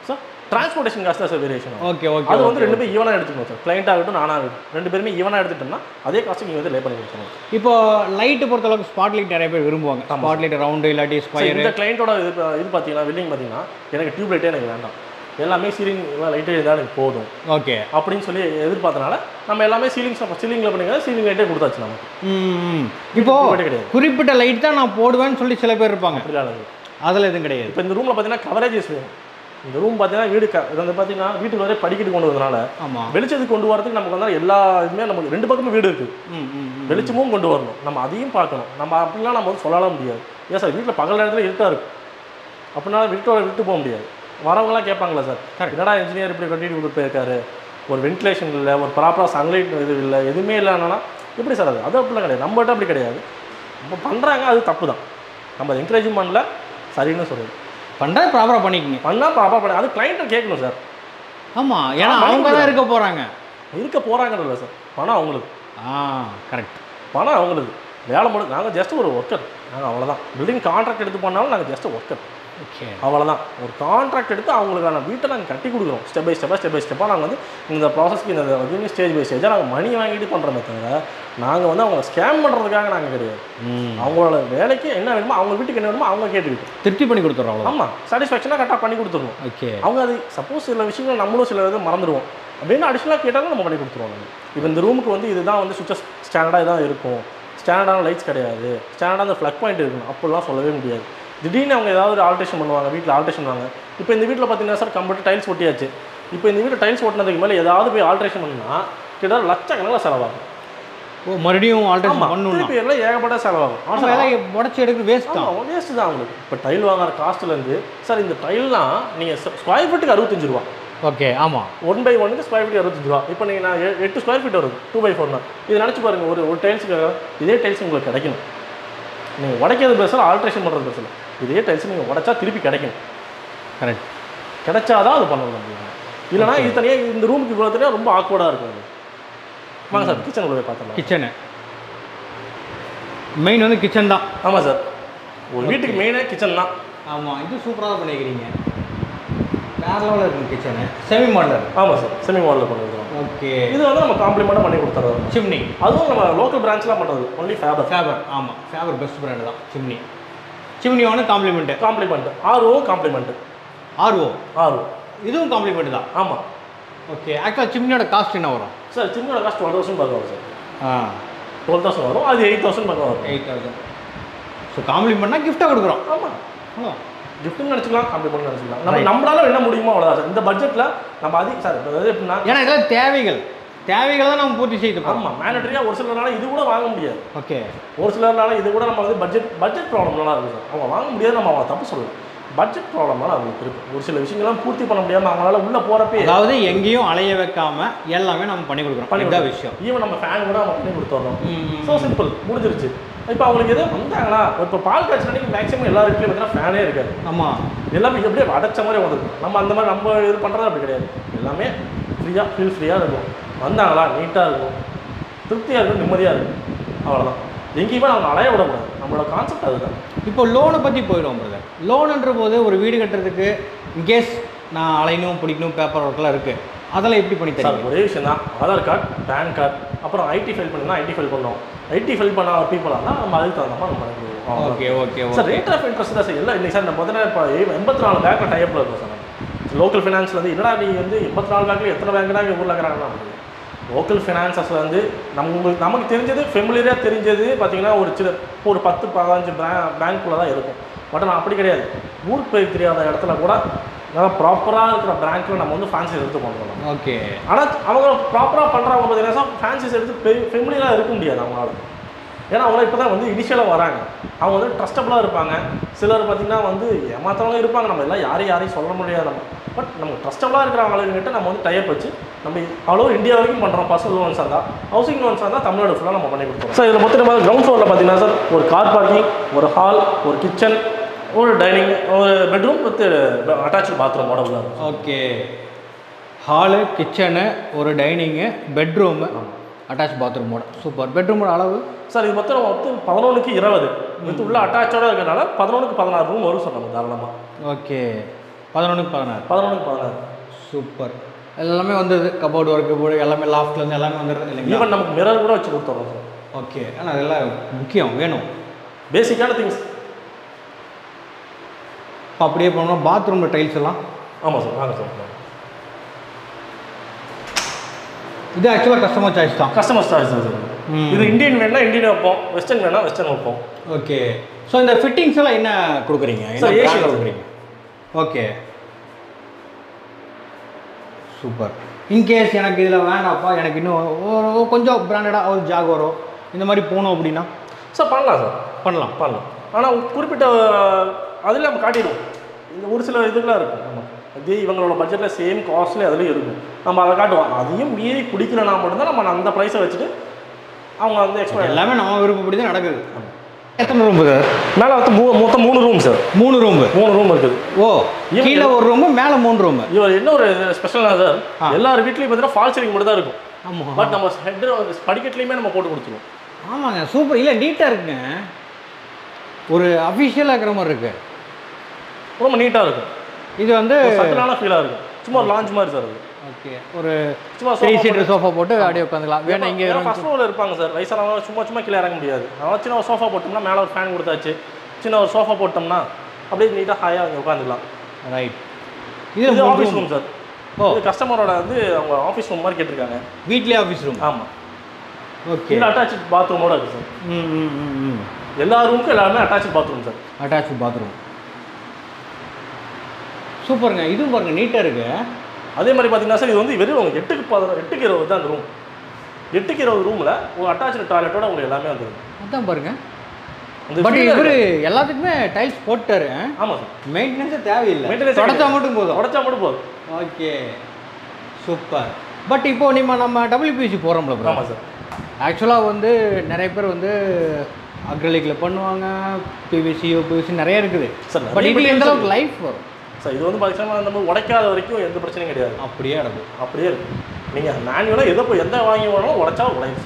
சார்? டிரான்ஸ்போர்ட்டேஷன் காஸ்ட் தான் சார் வேரியேஷன். Okay okay. அது வந்து 2 பேரும் ஈவனாக எடுத்துக்கணும் சார். கிளைண்ட் ஆகட்டும், நானாகட்டும், 2 பேருமே ஈவனாக எடுத்துட்டோம்னா அதே காஸ்ட்டு நீங்கள் வந்து லே பண்ணி கொடுத்துருவோம். இப்போ லைட்டு பொறுத்தளவுக்கு ஸ்பாட் லைட் நிறைய பேர் விரும்புவாங்க. ஸ்பாட் லைட் ரவுண்டு இல்லாட்டி ஸ்கொயர். இந்த கிளைண்ட்டோட இது பார்த்தீங்கன்னா, வெல்டிங் பார்த்தீங்கன்னா, எனக்கு டியூப் லைட்டே எனக்கு வேண்டாம், எல்லாமே சீலிங் லைட்டே தான் எனக்கு போதும், ஓகே அப்படின்னு சொல்லி எதிர்பார்த்தனால நம்ம எல்லாமே சீலிங்கில் பண்ணிங்க, சீலிங் லைட்டே கொடுத்தாச்சு நமக்கு. இப்போ குறிப்பிட்ட லைட் தான் நான் போடுவேன்னு சொல்லி சில பேர் இருப்பாங்க. அதில் எதுவும் கிடையாது. இப்போ இந்த ரூமில் பார்த்தீங்கன்னா கவரேஜஸ் வேணும். இந்த ரூம் பார்த்தீங்கன்னா வீடு இது வந்து பார்த்தீங்கன்னா வீட்டுக்கு வரைய படிக்கட்டு கொண்டு வரதுனால வெளிச்சத்துக்கு கொண்டு வரதுக்கு நமக்கு வந்து எல்லா இதுவுமே நமக்கு 2 பக்கமும் வீடு இருக்குது, வெளிச்சமும் கொண்டு வரணும். நம்ம அதையும் பார்க்கணும். நம்ம அப்படிலாம் நம்ம வந்து சொல்லலாம் முடியாது. ஏன் சார் வீட்டில் பகல் நேரத்தில் இருட்டாக இருக்கும், அப்படின்னா விட்டு போக முடியாது. வரவங்களாம் கேட்பாங்களா சார், என்னடா இன்ஜினியர் இப்படி கட்டிட்டு கொடுத்து போயிருக்காரு, ஒரு வென்டிலேஷன் இல்லை, ஒரு ப்ராப்பராக சன்லைட் இது இல்லை, எதுவுமே இல்லைன்னா எப்படி சார்? அது அப்படிலாம் கிடையாது. நம்மகிட்ட அப்படி கிடையாது. இப்போ பண்ணுறாங்க, அது தப்பு தான். நம்ம அதை என்கரேஜும் பண்ணல, சரின்னு சொல்லுது. பண்ணால் ப்ராப்பராக பண்ணிக்கங்க, பண்ணால் ப்ராப்பராக பண்ணி அது கிளைண்ட்டை கேட்கணும் சார். ஆமாம், ஏன்னா அவங்க தான் இருக்க போகிறாங்கல்ல சார். பணம் அவங்களுக்கு. கரெக்ட், பணம் அவங்களுக்கு. வேலை முடியும். நாங்கள் ஜஸ்ட் ஒரு ஒர்க்கர், நாங்கள் அவ்வளோதான். பில்டிங் கான்ட்ராக்ட் எடுத்து பண்ணாலும் நாங்கள் ஜஸ்ட் ஒர்க்கர், ஓகே அவ்வளோதான். ஒரு கான்ட்ராக்ட் எடுத்து அவங்களுக்கான வீட்டை நாங்கள் கட்டி கொடுக்குறோம். ஸ்டெப் பை ஸ்டெப்பாக நாங்கள் வந்து இந்த ப்ராசஸ்க்கு இந்த ஸ்டேஜ் பை ஸ்டேஜாக நாங்கள் மணி வாங்கிட்டு பண்ணுறோமே தவிர நாங்கள் வந்து அவங்க ஸ்கேம் பண்ணுறதுக்காக நாங்கள் கிடையாது. அவங்களோட வேலைக்கு என்ன வேணுமோ, அவங்க வீட்டுக்கு என்ன வேணுமோ அவங்க கேட்டுக்கிட்டு திருப்தி பண்ணி கொடுத்துட்றோம். ஆமாம், சாட்டிஸ்ஃபேக்ஷனாக கரெக்டாக பண்ணி கொடுத்துருவோம். ஓகே, அவங்க அது சப்போஸ் சில விஷயங்கள் நம்மளும் சில இது மறந்துடுவோம் அப்படின்னு அடிஷனலாக கேட்டாலும் நம்ம பண்ணி கொடுத்துருவோம். நம்ம இப்போ இந்த ரூமுக்கு வந்து இதுதான் வந்து சுவிட்சஸ் ஸ்டாண்டர்டாக தான் இருக்கும், ஸ்டாண்டர்டான லைட்ஸ் கிடையாது, ஸ்டாண்டர்டாக அந்த ஃப்ளக் பாயிண்ட் இருக்கணும் அப்படிலாம் சொல்லவே முடியாது. திடீர்னு அவங்க ஏதாவது ஒரு ஆல்ட்ரேஷன் பண்ணுவாங்க, வீட்டில் ஆல்ட்ரேஷன் பண்ணுவாங்க. இப்போ இந்த வீட்டில் பார்த்தீங்கன்னா சார் கம்ப்யூட்டர் டைல்ஸ் ஒட்டியாச்சு. இப்போ இந்த வீட்டில் டைல்ஸ் ஒட்டினதுக்கு மேலே ஏதாவது போய் ஆல்ட்ரேஷன் பண்ணால் கிட்டத்தட்ட லட்சக்கணக்கில் செலவாகும். மறுபடியும் ஆல்ட்ரேஷன் பண்ணணும், பேரில் ஏகப்பட்ட செலவாகும். ஆனால் உடச்சி எடுக்க வேஸ்ட் தான் அவங்களுக்கு. இப்போ டைல் வாங்குற காஸ்ட்லேருந்து சார் இந்த டைல்லாம் நீங்கள் ஸ்கொயர் ஃபீட்டுக்கு 65 ரூபா. ஓகே, ஆமாம், 1/1 ஸ்கொயர் ஃபீட் 65 ரூபா. இப்போ நீங்கள் நான் 8 ஸ்கொயர் ஃபீட் வருது 2/4. இது நினச்சி பாருங்கள், ஒரு டைல்ஸுக்கு இதே டைல்ஸ் உங்களுக்கு கிடைக்கணும். நீங்கள் உடைக்கிறது பேசல, ஆல்ட்ரேஷன் பண்ணுறது பேசல, இதே டைல்ஸ் நீங்கள் உடைச்சா திருப்பி கிடைக்கணும். கரெக்ட், கிடைச்சாதான் அது பண்ணணும் அப்படிங்க. இல்லைனா இது தனியாக இந்த ரூமுக்கு இவ்வளோ தனியாக ரொம்ப ஆக்வர்டாக இருக்கும். வாங்க சார் கிச்சன் உள்ள போய் பார்த்தோம். கிச்சனு மெயின் வந்து கிச்சன் தான். ஆமாம் சார், ஒரு வீட்டுக்கு மெயினே கிச்சன் தான். ஆமாம், இது சூப்பராக தான் பண்ணிக்கிறீங்க. வேறு லெவலில் இருக்கும் கிச்சனு. Semi modular. ஆமாம் சார், செமி மாடலர் பண்ணிக்கிறோம். ஓகே, இது வந்து நம்ம காம்ப்ளிமெண்ட்டாக பண்ணி கொடுத்துறோம். சிம்னி அதுவும் நம்ம லோக்கல் பிரான்ச்லாம் பண்ணுறது, ஒன்லி ஃபேபர். ஆமாம், ஃபேபர் பெஸ்ட் பிராண்டு தான் சிம்னி ஒன்று காம்ப்ளிமெண்ட்டு. RO compliment. ஆர்ஓ இதுவும் காம்ப்ளிமெண்ட் தான். ஆமாம், ஓகே. ஆக்சுவலாக சிம்னியோட காஸ்ட் என்ன வரும் சார்? சிம்னியோட காஸ்ட் 12,000 பக்கம் வரும் சார். 12,000 வரும், அது 8,000 பக்கம் வரும். 8,000. ஸோ காம்ப்ளிமெண்ட்னா கிஃப்ட்டாக கொடுக்குறோம். ஆமாம், கிஃப்ட்னு நினச்சிக்கலாம், காம்ப்ளிமெண்ட் நினச்சிக்கலாம். நம்மளால என்ன முடியுமோ அவ்வளோதான் சார். இந்த பட்ஜெட்டில் நம்ம அதிகம் சார். அதாவது எப்படின்னா, ஏன்னா இதெல்லாம் தேவைகள் தான் நம்ம பூர்த்தி செய்து. ஆமாம், மேனட்ரியாக ஒரு சிலர்னால இது கூட வாங்க முடியாது. ஓகே, ஒரு சிலர்னால இது கூட நம்ம வந்து பட்ஜெட் ப்ராப்ளம்லாம் இருக்குது சார். அவங்க வாங்க முடியாது, நம்ம அவங்க தப்பு சொல்லலாம். பட்ஜெட் ப்ராப்ளம்னால அவங்களுக்கு இருக்குது. ஒரு சில விஷயங்கள்லாம் பூர்த்தி பண்ண முடியாமல் அவங்களால உள்ளே போகிறப்பே, அதாவது எங்கேயும் அலைய வைக்காமல் எல்லாமே நம்ம பண்ணி கொடுக்குறோம். பண்ணிவிட்டா விஷயம். ஈவன் நம்ம ஃபேன் கூட நம்ம பண்ணி கொடுத்துட்றோம். ஸோ சிம்பிள், முடிஞ்சிருச்சு. இப்போ அவங்களுக்கு எதுவும் வந்தாங்களா, இப்போ பால் காய்ச்சல் அன்றைக்கி மேக்ஸிமம் எல்லா வீட்லையும் பார்த்தீங்கன்னா ஃபேனே இருக்காது. ஆமாம், எல்லாமே எப்படியே அடைச்ச மாதிரி வந்துருக்கு. நம்ம அந்த மாதிரி நம்ம இது பண்ணுறது அப்படி கிடையாது. எல்லாமே ஃப்ரீயாக இருக்கும். வந்தாங்களா நீட்டாக இருக்கும், திருப்தியாக இருக்கும், நிம்மதியாக இருக்கும், அவ்வளோதான். எங்கேயுமே அவங்க அலைய விடக்கூடாது. நம்மளோட கான்செப்ட் அதுதான். இப்போ லோனை பற்றி போயிடுவோம் பிரதர். லோனுன்ற போது ஒரு வீடு கட்டுறதுக்கு இன்கேஸ் நான் அலையணும் பிடிக்கணும் பேப்பர் ஒர்க்கெலாம் இருக்குது, அதெல்லாம் எப்படி பண்ணி தரீங்க? ஒரே விஷயம் தான், ஆதார் கார்டு, பேன் கார்டு, அப்புறம் ஐடி ஃபைல் பண்ணால் ஐடி ஃபைல் பண்ணோம். ஐடி ஃபைல் பண்ண பீப்புளாக தான் நம்ம அதுக்கு தகுந்த மாதிரி நம்ம பண்ணி கொடுப்போம். Okay sir. Rate of interest தான் சார் எல்லாம் இல்லை சார். நம்ம முதல்ல இப்போ 84 பேங்க்கில் டைப்பில் இருக்கும் சார். லோக்கல் ஃபினான்ஸில் வந்து என்னடா நீ வந்து 84 பேங்க்கில் எத்தனை பேங்க் தான் ஊரில் இருக்கிறாங்கன்னா, லோக்கல் ஃபினான்சஸில் வந்து நமக்கு தெரிஞ்சது ஃபெமிலியராக தெரிஞ்சது பார்த்தீங்கன்னா ஒரு 10-15 பேங்க்குள்ளே தான் இருக்கும். பட் நான் அப்படி கிடையாது. ஊருக்கு போய் தெரியாத இடத்துல கூட நல்லா ப்ராப்பராக இருக்கிற பேங்க்கில் நம்ம வந்து ஃபேன்சிஸ் எடுத்து பண்ணுறோம். ஓகே, ஆனால் அவங்க ப்ராப்பராக பண்ணுறவங்க பார்த்தீங்கன்னா ஃபேன்சிஸ் எடுத்து ஃபெமிலியராக இருக்க முடியாது அவங்களால. ஏன்னா அவங்க இப்போ தான் வந்து இனிஷியலாக வராங்க. அவங்க வந்து ட்ரஸ்டபுளாக இருப்பாங்க. சிலர் பார்த்திங்கன்னா வந்து ஏமாற்றவங்க இருப்பாங்க. நம்ம எல்லாம் யாரையும் சொல்ல முடியாது. பட் நம்ம ட்ரஸ்டபுளாக இருக்கிறவங்ககிட்ட நம்ம வந்து டைப் வச்சு நம்ம அவ்வளோ இந்தியா வரைக்கும் பண்ணுறோம். பர்சனல் லோன்ஸாக இருந்தால், ஹவுசிங் லோன்ஸாக இருந்தால் தமிழ்நாடு ஃபுல்லாக நம்ம பண்ணி கொடுத்தோம் சார். இதில் மொத்தம் நம்ம கிரவுண்ட் ஃப்ளோரில் பார்த்தீங்கன்னா சார் ஒரு கார் பார்க்கிங், ஒரு ஹால், ஒரு கிச்சன், ஒரு டைனிங், ஒரு பெட்ரூம் வித் அட்டாச்சு பாத்ரூமோட உள்ள. ஓகே, ஹாலு, கிச்சனு, ஒரு டைனிங்கு, பெட்ரூமு, அட்டாச் பாத்ரூமோட. சூப்பர். பெட்ரூமோட அளவு சார் இது மொத்தம் 11க்கு 20 வித் உள்ள அட்டாச்சோட இருக்கிறனால 11க்கு 16 ரூம் வரும் சொன்னாங்க தாராளமாக. ஓகே, 11க்கு 16. 11க்கு 16. சூப்பர். எல்லாமே வந்துடுது, கபோர்டு ஒர்க்கு போர்டு எல்லாமே லாஃப்ட்லேருந்து எல்லாமே வந்துடுது இல்லைங்களா? ஈவன் நமக்கு மிரர் கூட வச்சு கொடுத்துறோம் சார். ஓகே, ஆனால் அதெல்லாம் முக்கியம், வேணும், பேசிக்கான திங்ஸ். இப்போ அப்படியே போனோம்னா பாத்ரூமில் டைல்ஸ் எல்லாம். ஆமாம் சார், வாங்க சார். இது ஆக்சுவலாக கஸ்டமர் சாய்ஸ் தான். கஸ்டமர் சாய்ஸ் தான் சார். இது இந்தியன் வேணா இந்தியன் வைப்போம், வெஸ்டர்ன் வேணா வெஸ்டர்ன் வைப்போம். ஓகே. ஸோ இந்த ஃபிட்டிங்ஸ் எல்லாம் என்ன கொடுக்குறீங்க? சார் ஏசி கொடுக்குறீங்க. Okay, super. இன்கேஸ் எனக்கு இதில் வேணாப்பா, எனக்கு இன்னும் கொஞ்சம் பிராண்டடாக ஒரு ஜாகுவாரோ இந்த மாதிரி போகணும் அப்படின்னா சார் பண்ணலாம் சார், பண்ணலாம். ஆனால் குறிப்பிட்ட அதில் நம்ம காட்டிடுவோம். இந்த ஒரு சில இதுலாம் இருக்கும், அதே இவங்களோட பட்ஜெட்டில் சேம் காஸ்ட்லி அதுலேயும் இருக்கும். நம்ம அதை காட்டுவோம். அதையும் மீறி குடிக்கலனா மட்டும்தான் நம்ம அந்த ப்ரைஸை வச்சுட்டு அவங்க வந்து எக்ஸ்பெக்ட். எல்லாமே நம்ம விருப்பப்படி தான் நடக்குது. எத்தனை ரூம் சார்? மேலே வந்து மொத்தம் 3 ரூம் சார். 3 ரூம் இருக்குது. ஓ, கீழே ஒரு ரூமு, மேலே 3 ரூமு. இவர் என்ன ஒரு ஸ்பெஷலாக சார், எல்லார் வீட்லேயும் பார்த்தீங்கன்னா ஃபால் சீலிங் மட்டும் தான் இருக்கும். ஆமாம், பட் நம்ம ஹெட் படிக்கட்டுலையுமே நம்ம போட்டு கொடுத்துருவோம். ஆமாங்க, சூப்பர். இல்லை, நீட்டாக இருக்குங்க, ஒரு அஃபிஷியலாக இருக்கிற மாதிரி இருக்கு, ரொம்ப நீட்டாக இருக்கும். இது வந்து சட்டனான ஃபீலாக இருக்கும். சும்மா லான்ச் மாதிரி சார் அது. ஓகே, ஒரு சும்மா 3 சீட்டர் சோஃபா போட்டு அப்படியே உட்காந்துக்கலாம். வேணும் இங்கே ஃபர்ஸ்ட் ஃப்ளோரில் இருப்பாங்க சார், வயசானவங்க சும்மா கீழே இறங்க முடியாது. அதனால் சின்ன ஒரு சோஃபா போட்டோம்னா மேலே ஒரு ஃபேன் கொடுத்தாச்சு, சின்ன ஒரு சோஃபா போட்டோம்னா அப்படியே நீட்டாக ஹாயாக அங்கே உட்காந்துக்கலாம். ரைட். இது ஆஃபீஸ் ரூம் சார். இது கஸ்டமரோட வந்து அவங்க ஆஃபீஸ் ரூம் மாதிரி கேட்டிருக்காங்க. வீட்லேயே ஆஃபீஸ் ரூம். ஆமாம். ஓகே, இது அட்டாச் பாத்ரூமோட இருக்குது சார். எல்லா ரூமுக்கும் எல்லாருமே attach bathroom sir. Attach bathroom சூப்பருங்க. இதுவும் பாருங்க நீட்டாக இருக்கு. அதே மாதிரி பார்த்தீங்கன்னா சார், இது வந்து வெறும் 8க்கு 20 தான் அந்த ரூம். 8க்கு 20 ரூமில் ஒரு அட்டாச்சு டாய்லெட்டோட உங்களுக்கு எல்லாமே வந்துடும். அதான் பாருங்க. பட் இவர் எல்லாத்துக்குமே டைல்ஸ் போட்டாரு. ஆமாம் சார், மெயின்டெனன்ஸே தேவையில்லை, மெயின்டெனன்ஸ் தொடச்சா மட்டும் போதும். Okay, super. பட் இப்போ நம்ம WPC போகிறோம்ல ப்ரோ? ஆமாம் சார். ஆக்சுவலாக வந்து நிறைய பேர் வந்து அக்ரலிக்கில் பண்ணுவாங்க, PVC, UPVC நிறைய இருக்குது சார். பட் இது எந்த அளவுக்கு லைஃப் வரும் சார்? இது வந்து பார்த்தீங்கன்னா நம்ம உடைக்காத வரைக்கும் எந்த பிரச்சனையும் கிடையாது. அப்படியே இருக்கும், அப்படியே இருக்கும். நீங்கள் மேனுவலாக எந்த வாங்கி வேணாலும் உடைச்சா உடைச்சு.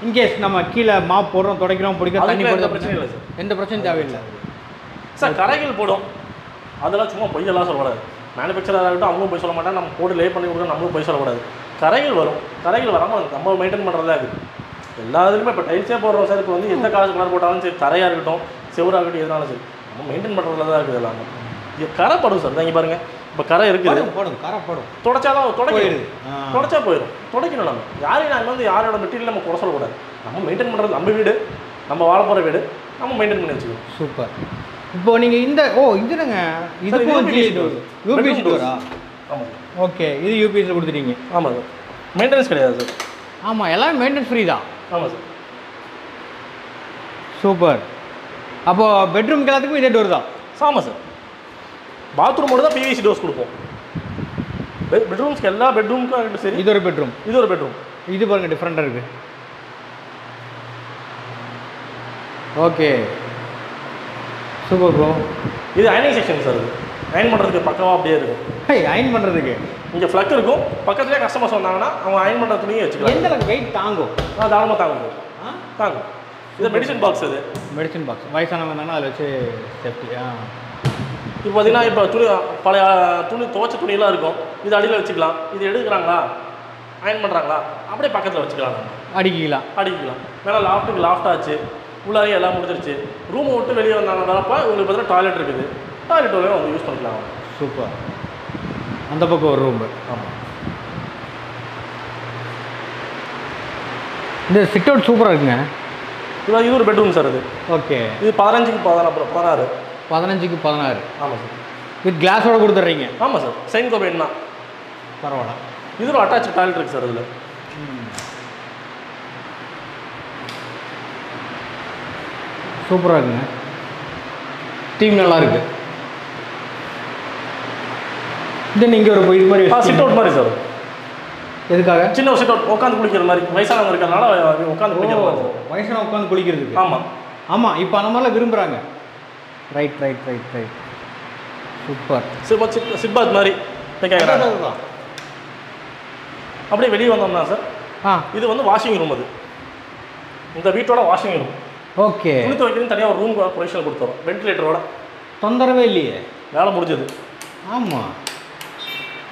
இன்கேஸ் நம்ம கீழே மாப் போடுறோம், துடைக்கிறோம், பிடிக்கிறோம், தண்ணி போடுற பிரச்சனை இல்லை சார். எந்த பிரச்சனையும் தேவையில்லை சார். கரைகள் போடும், அதெல்லாம் சும்மா பொய்யெல்லாம் சொல்லக்கூடாது. மேனுஃபேக்சராக இருக்கட்டும் அவங்களும் போய் சொல்ல மாட்டாங்க, நம்ம போட்டு லே பண்ணி கொடுக்க நம்மளும் போய் சொல்லக்கூடாது. கரைகள் வரும், கரைகள் வராமல் நம்ம மெயின்டைன் பண்ணுறதா இருக்குது. எல்லா இதுலையுமே இப்போ டைல்ஸே போடுறோம் சார். இப்போ வந்து எந்த காசு கலர் போட்டாலும் சரி, தரையாக இருக்கட்டும், செவராக இருக்கட்டும், எதுனாலும் சரி, நம்ம மெயின்டைன் பண்ணுறதுல தான் இருக்குது எல்லாமே. இது கரை படும் சார். இங்கே பாருங்கள், இப்போ கரை இருக்குது, கரை படும், தொடச்சாலும் தொடச்சா போயிடும். துடைக்கணும் நம்ம. யாரையும் நாங்கள் வந்து யாரோட மெட்டீரியல் நம்ம குறை சொல்லக்கூடாது. நம்ம மெயின்டைன் பண்ணுறது நம்ம வீடு, நம்ம வாழ போகிற வீடு, நம்ம மெயின்டைன் பண்ணி வச்சுக்கணும். சூப்பர். இப்போ நீங்கள் இந்த இதுங்க யூபிஎஸ் டோரா? ஆமாம். ஓகே, இது யூபிஎஸ்ல கொடுத்துட்டீங்க. ஆமாம் சார், மெயின்டெனன்ஸ் கிடையாது சார். ஆமாம், எல்லாமே மெயின்டெனன்ஸ் ஃப்ரீ தான். ஆமாம் சார். சூப்பர். அப்போது பெட்ரூம்க்கு எல்லாத்துக்கும் இதே டோர் தான்? ஆமாம் சார். பாத்ரூமோட தான் PVC டோர்ஸ் கொடுப்போம். பெட்ரூம்ஸ்க்கு எல்லா பெட்ரூமுக்கும் சரி. இது ஒரு பெட்ரூம், இது ஒரு பெட்ரூம். இது பாருங்கள் டிஃப்ரெண்ட்டாக இருக்குது. Okay, super bro. இது அயனிங் செக்ஷன் சார். இது அயன் பண்ணுறதுக்கு பக்கமாக அப்படியே இருக்கும். அயன் பண்ணுறதுக்கு இங்கே ஃப்ளக் இருக்கும். பக்கத்துலேயே கஸ்டமர்ஸ் வந்தாங்கன்னா அவங்க அயன் பண்ணுற துணியை வச்சுக்கலாம். எந்த அளவுக்கு வெயிட் தாங்கும்? தாராளமாக தாங்கும். தாங்கும். இது மெடிசன் பாக்ஸ். இது மெடிசன் பாக்ஸ். வயசானவங்க இருந்தாங்கன்னா அதில் வச்சு சேஃப்டி. இப்போ பார்த்தீங்கன்னா இப்போ பழைய துவைச்ச துணியெல்லாம் இருக்கும். இது அடியில் வச்சுக்கலாம். இது எடுக்கிறாங்களா, அயன் பண்ணுறாங்களா, அப்படியே பக்கத்தில் வச்சுக்கலாம். அடிக்கலாம். மேலே லாஃப்ட் ஆச்சு, உள்ளாரே எல்லாம் முடிஞ்சிருச்சு. ரூமை விட்டு வெளியே வந்தாங்க வரப்போ உங்களுக்கு பார்த்தீங்கன்னா டாய்லெட் இருக்குது. டாய்லெட் வரையும் வந்து யூஸ் பண்ணிக்கலாம். சூப்பர். அந்த பக்கம் ஒரு ரூம். ஆமாம். இந்த சிட் அவுட் சூப்பராக இருக்குங்க. இது ஒரு பெட்ரூம் சார். அது ஓகே. இது 15க்கு 16. 15க்கு 16. ஆமாம் சார். வித் கிளாஸோட கொடுத்துட்றீங்க? ஆமாம் சார். சைன் கோபேன் தான். பரவாயில்ல. இது ஒரு அட்டாச் டாய்லெட் இருக்குது சார். அதில் சூப்பராக இருக்குங்க. டீம் நல்லா இருக்கு. இது நீங்கள் ஒரு இது மாதிரி சிட் அவுட் மாதிரி சார். எதுக்காக? சின்ன ஒரு சிட் அவுட், உட்காந்து குளிக்கிற மாதிரி. வயசானவங்க இருக்கிறதுனால உட்காந்து குளிக்கிற மாதிரி. வயசான உட்காந்து குளிக்கிறதுக்கு. ஆமாம். ஆமாம், இப்போ அந்த மாதிரிலாம் விரும்புகிறாங்க. Right right right right super. சிப்பாத் மாதிரி கேட்குறாங்க. அப்படியே வெளியே வந்தோம்னா சார் இது வந்து வாஷிங் ரூம். அது இந்த வீட்டோட வாஷிங் ரூம். ஓகே. துணி துவைக்கிறது தனியாக ஒரு ரூம் ப்ரொவிஷன் கொடுத்துரும், வென்டிலேட்டரோட. தொந்தரவே இல்லையே. வேலை முடிஞ்சது. ஆமாம்,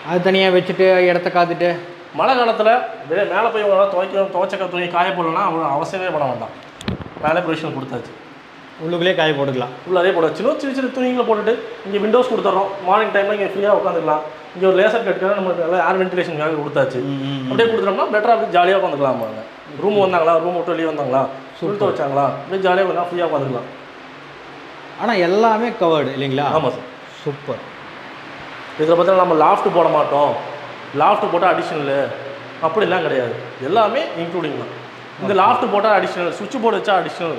அது தனியாக வச்சுட்டு இடத்த காத்துட்டு மழை காலத்தில் மேலே போய் துவைச்சக்க துணி காய போடலாம், அவ்வளோ அவசியமே பட வேண்டாம். மேலே ப்ரொவிஷன் கொடுத்தாச்சு. உள்ளுக்குள்ளே காய போட்டுக்கலாம். உள்ளே போட சின்ன சின்ன துணிங்களை போட்டுட்டு இங்கே விண்டோஸ் கொடுத்துட்றோம். மார்னிங் டைமில் இங்கே ஃப்ரீயாக உட்காந்துக்கலாம். இங்கே ஒரு லேசர் கட்டுக்காக நம்ம நல்லா ஏர் வென்டிலேஷனுக்காக கொடுத்தாச்சு. அப்படியே கொடுத்துட்டோம்னா பெட்டராக அப்படி ஜாலியாக உட்காந்துக்கலாம். அவங்க ரூம் வந்தாங்களா, ரூம் விட்டு வெளியே வந்தாங்களா, சுருட்ட வச்சாங்களா, அப்படியே ஜாலியாக கொஞ்சம் ஃப்ரீயாக உட்காந்துக்கலாம். ஆனால் எல்லாமே கவர்டு இல்லைங்களா? ஆமாம் சார். சூப்பர். இதில் பார்த்தீங்கன்னா நம்ம லாஃப்ட் போட மாட்டோம், லாஃப்ட் போட்டால் அடிஷ்னலு அப்படிலாம் கிடையாது. எல்லாமே இன்க்ளூடிங் தான். இந்த லாஃப்ட் போட்டால் அடிஷ்னல், சுவிட்ச் போர்டு வச்சா அடிஷ்னல்,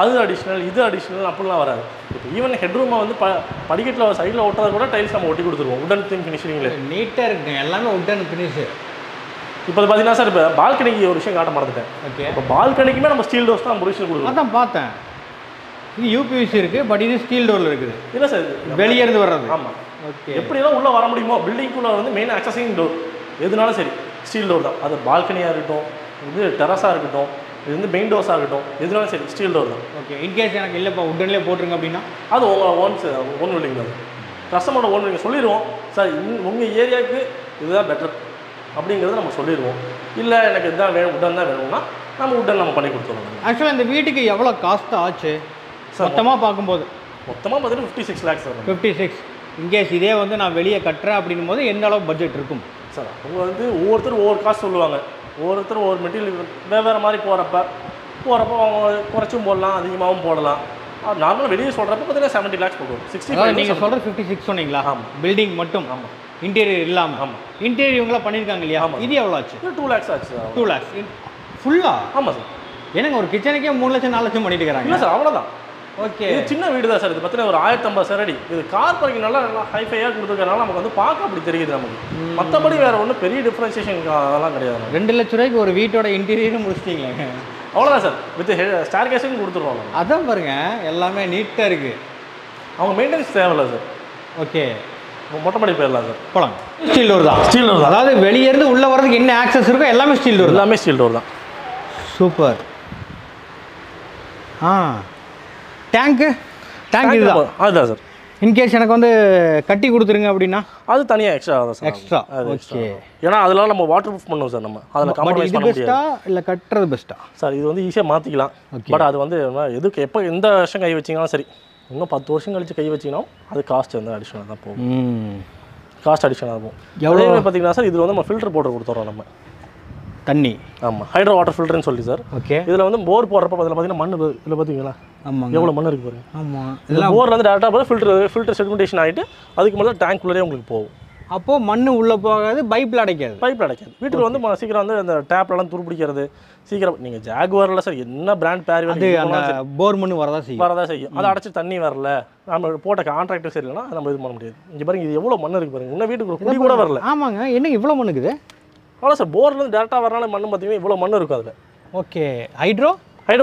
அது அடிஷ்னல், இது அடிஷ்னல் அப்படிலாம் வராது. இப்போ ஈவன் ஹெட்ரூமை வந்து படிக்கட்டில் சைடில் ஒட்டுறது கூட டைல்ஸ் நம்ம ஒட்டி கொடுத்துருவோம். உடன் தீம் ஃபினிஷிங்கில் நீட்டாக இருக்குங்க, எல்லாமே உடன் ஃபினிஷு. இப்போ பார்த்தீங்கன்னா சார், இப்போ பால்கனிக்கு ஒரு விஷயம் காட்ட மறந்துட்டேன். ஓகே. இப்போ பால்கனிக்குமே நம்ம ஸ்டீல் டோர்ஸ் தான் ப்ரொவிஷன் கொடுக்குறோம். அதான் பார்த்தேன். இது யூபிவிசி இருக்குது, பட் இது ஸ்டீல் டோரில் இருக்குது. இல்லை சார், வெளியே இருந்து வர்றது. ஆமாம். ஓகே. எப்படிலாம் உள்ளே வர முடியுமோ பில்டிங்குள்ளே வந்து மெயின் அக்சஸிங் டோர் எதுனாலும் சரி ஸ்டீல் டோர் தான். அது பால்கனியாக இருக்கட்டும், இது டெரஸாக இருக்கட்டும், இது வந்து மெயின் டோர்ஸாக இருக்கட்டும், எதுனாலும் சரி ஸ்டீல் டோர் தான். ஓகே. இன்கேஸ் எனக்கு இல்லைப்பா உடனே போட்டுருங்க அப்படின்னா அது உங்கள் ஓன் வில்லிங் தான். கஸ்டமரோட ஓன் வில்லிங் சொல்லிடுவோம். சார் உங்கள் ஏரியாவுக்கு இதுதான் பெட்டர் அப்படிங்கிறத நம்ம சொல்லிடுவோம். இல்லை எனக்கு இதுதான் வேணும், உடன் தான் வேணும்னா நம்ம உடன் நம்ம பண்ணி கொடுத்துருவோம். ஆக்சுவலாக இந்த வீட்டுக்கு எவ்வளோ காஸ்ட் ஆச்சு மொத்தமாக பார்க்கும்போது? மொத்தமாக பார்த்தீங்கன்னா 56 lakhs சார். 56. இன்கேஸ் இதே வந்து நான் வெளியே கட்டுறேன் அப்படின்னும் போது எந்த அளவு பட்ஜெட் இருக்கும் சார்? அவங்க வந்து ஒவ்வொருத்தரும் ஒவ்வொரு காசு சொல்லுவாங்க. ஒவ்வொருத்தரும் ஒவ்வொரு மெட்டீரியல் வேறு மாதிரி போகிறப்ப அவங்க குறைச்சும் போடலாம், அதிகமாகவும் போடலாம். நார்மலாக வெளியே சொல்கிறப்ப பார்த்தீங்கன்னா 70 lakhs போடுவோம். 65 நீங்கள் சொல்கிற 56 சொன்னீங்களா? ஆமாம். பில்டிங் மட்டும். ஆமாம். இன்டீரியர் இல்லாமல். ஆமாம். இன்டீரியர் இவங்களாம் பண்ணியிருக்காங்க இல்லையா? ஆமாம். இது எவ்வளோ ஆச்சு? 2 lakhs ஆச்சு சார். 2 lakhs ஃபுல்லாக? ஆமாம் சார். எனக்கு ஒரு கிச்சனுக்கே 3 லட்சம் 4 லட்சம் பண்ணிட்டு இருக்கிறாங்க. இல்லை சார், அவ்வளோதான். ஓகே. இது சின்ன வீடு தான் சார். இது பார்த்தீங்கன்னா ஒரு 1050 சரடி. இது கார் பார்க்கிங் நல்லா ஹைஃபையாக கொடுத்துருக்கனால நமக்கு வந்து பார்க்க அப்படி தெரியுது நமக்கு. மற்றபடி வேறு ஒன்றும் பெரிய டிஃப்ரென்சியேஷன் அதெல்லாம் கிடையாது. 2 லட்ச ரூபாய்க்கு ஒரு வீட்டோட இன்டீரியரும் முடிச்சிட்டிங்களே. அவ்வளோதான் சார். வித் ஸ்டார் கேஸும் கொடுத்துருவோம். அதான் பாருங்க, எல்லாமே நீட்டாக இருக்குது. அவங்க மெயின்டெனன்ஸ் தேவையில்லை சார். ஓகே. மொட்டை மாடி போயிடலாம் சார். போகலாம். ஸ்டீல் டோர் தான். ஸ்டீல் டோர் தான். அதாவது வெளியே இருந்து உள்ளே வர்றதுக்கு என்ன ஆக்சஸ் இருக்கோ எல்லாமே ஸ்டீல் டோர். எல்லாமே ஸ்டீல் டோர் தான். சூப்பர். டேங்க்கு இதுதான். அதுதான் சார். இன்கேஸ் எனக்கு வந்து கட்டி கொடுத்துருங்க அப்படின்னா அது தனியாக எக்ஸ்ட்ரா தான் சார். எக்ஸ்ட்ரா. ஓகே. ஏன்னா அதெல்லாம் நம்ம வாட்டர் ப்ரூஃப் பண்ணுவோம் சார். நம்ம அதில் கம்ப்ரமைஸ் பண்ண முடியாது. பெஸ்ட்டா இல்லை கட்டுறது பெஸ்ட்டா சார்? இது வந்து ஈஸியாக மாற்றிக்கலாம். பட் அது வந்து எதுக்கு எப்போ எந்த வருஷம் கை வச்சிங்கனாலும் சரி, இன்னும் 10 வருஷம் கழிச்சு கை வச்சிங்கன்னா அது காஸ்ட் வந்து அடிஷனல் தான் போகும். காஸ்ட் அடிஷனல் ஆகும். எவ்வளோ பார்த்தீங்கன்னா சார், இதில் வந்து நம்ம ஃபில்டர் போட்டு கொடுத்துறோம் நம்ம தண்ணி. ஆமாம், ஹைட்ரோ வாட்டர் ஃபில்டர்னு சொல்லி சார். ஓகே. இதில் வந்து போர் போடுறப்ப அதில் பார்த்தீங்கன்னா மண் இதில் பார்த்தீங்களா? ஆமாம். எவ்வளோ மண் இருக்குது பாருங்க. ஆமாம். இதெல்லாம் போரில் வந்து டேரெக்டாக போய் ஃபில்டர் செடிமெண்டேஷன் ஆகிட்டு அதுக்கு மேலே டேங்க்குள்ளே உங்களுக்கு போகும். அப்போது மண் உள்ளே போகாது, பைப்பில் அடைக்காது. வீட்டுக்கு வந்து சீக்கிரம் வந்து அந்த டேப்லலாம் துருப்பிடிக்கிறது சீக்கிரம். நீங்கள் ஜாகுவாரில் சார் என்ன பிராண்ட் பேர் அது அந்த போர் மண் வரதான் செய்யும். அதை அடைச்சி தண்ணி வரல, நம்ம போட்ட கான்ட்ராக்டர் சரியில்லைன்னா நம்ம இது பண்ண முடியாது. இங்கே பாருங்க, இது எவ்வளோ மண் இருக்குது பாருங்க. இன்னும் வீட்டுக்கு குடி கூட வரல. ஆமாங்க. என்ன இவ்வளோ மண் இருக்குது? அவ்வளோ சார். போர்லேருந்து டேரெக்டாக வரனால மண் பார்த்தீங்கன்னா இவ்வளோ மண் இருக்கும் அதில். Okay. Hydro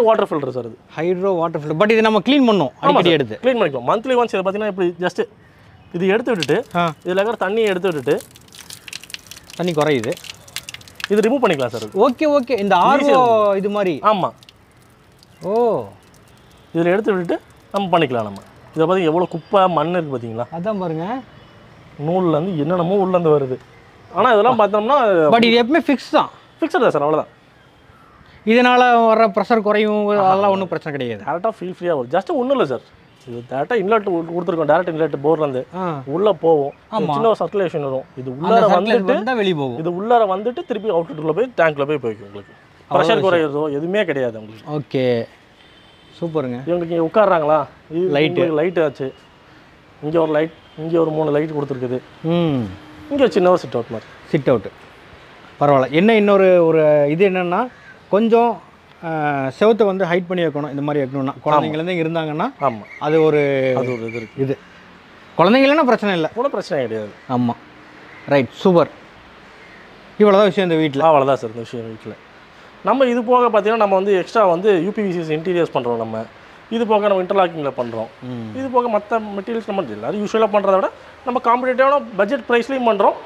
water filter sir. அது ஹைட்ரோ வாட்டர் ஃபில்டர். பட் இது நம்ம க்ளீன் பண்ணணும், அடிக்கடி எடுத்து க்ளீன் பண்ணிக்கலாம். Monthly once. இதை பார்த்தீங்கன்னா இப்படி ஜஸ்ட்டு இது எடுத்து விட்டுட்டு இதில் இருக்கிற தண்ணியை எடுத்து விட்டுட்டு தண்ணி குறையுது, இது ரிமூவ் பண்ணிக்கலாம் சார். ஓகே. இந்த ஆர்ஓ இது மாதிரி. ஆமாம். ஓ, இதில் எடுத்து விட்டுட்டு நம்ம பண்ணிக்கலாம். நம்ம இதை பார்த்தீங்கன்னா எவ்வளோ குப்பை மண் இருக்குது பார்த்தீங்களா? அதான் பாருங்க, நூல்லேருந்து என்னென்னமோ உள்ளேருந்து வருது. ஆனால் இதெல்லாம் பார்த்தோம்னா பட் இது எப்பவுமே ஃபிக்ஸ்டு தான் சார். அவ்வளோதான். இதனால் வர ப்ரெஷர் குறையும், அதெல்லாம் ஒன்றும் பிரச்சனை கிடையாது. டேரெக்டாக ஃப்ரீயாக வரும். ஜஸ்ட்டு ஒன்றும் இல்லை சார். இது டேரெக்டாக இன்லெட் கொடுத்துருக்கோம். டேரெக்ட் இன்லெட் போர்லேருந்து உள்ளே போகும். சின்ன ஒரு சர்க்குலேஷன் வரும். இது உள்ளார வந்துட்டு வெளியே போகும். இது உள்ளார வந்துட்டு திருப்பி அவுட்லெட்டுக்குள்ளே போய் டேங்க்கில் போய் போய்க்கும். உங்களுக்கு ப்ரெஷர் குறையிறதோ எதுவுமே கிடையாது உங்களுக்கு. ஓகே, சூப்பருங்க. இவங்களுக்கு இங்கே உட்காடுறாங்களா, லைட்டு ஆச்சு. இங்கே ஒரு லைட், இங்கே ஒரு 3 லைட் கொடுத்துருக்குது. இங்கே சின்ன ஒரு சிட் அவுட்டு. பரவாயில்ல. என்ன இன்னொரு இது என்னென்னா, கொஞ்சம் செவத்தை வந்து ஹைட் பண்ணி வைக்கணும். இந்த மாதிரி வைக்கணும்னா குழந்தைங்கலேருந்து இருந்தாங்கன்னா ஆமாம், அது ஒரு இது இருக்குது. இது குழந்தைங்களா பிரச்சனை இல்லை, ஒன்றும் பிரச்சனை கிடையாது. ஆமாம், ரைட், சூப்பர். இவ்வளோதான் விஷயம் இந்த வீட்டில். அவ்வளோதான் சார் இந்த விஷயம் வீட்டில். நம்ம இது போக பார்த்தீங்கன்னா நம்ம வந்து எக்ஸ்ட்ரா வந்து யூபிவிசிஎஸ் இன்டீரியர்ஸ் பண்ணுறோம். நம்ம இது போக நம்ம இன்டர்லாக்கிங்கில் பண்ணுறோம். இது போக மற்ற மெட்டீரியல்ஸ் நம்ம எல்லாரும் யூஸ்வலாக பண்ணுறத விட நம்ம காம்படிட்டிவான பட்ஜெட் ப்ரைஸ்லையும் பண்ணுறோம்,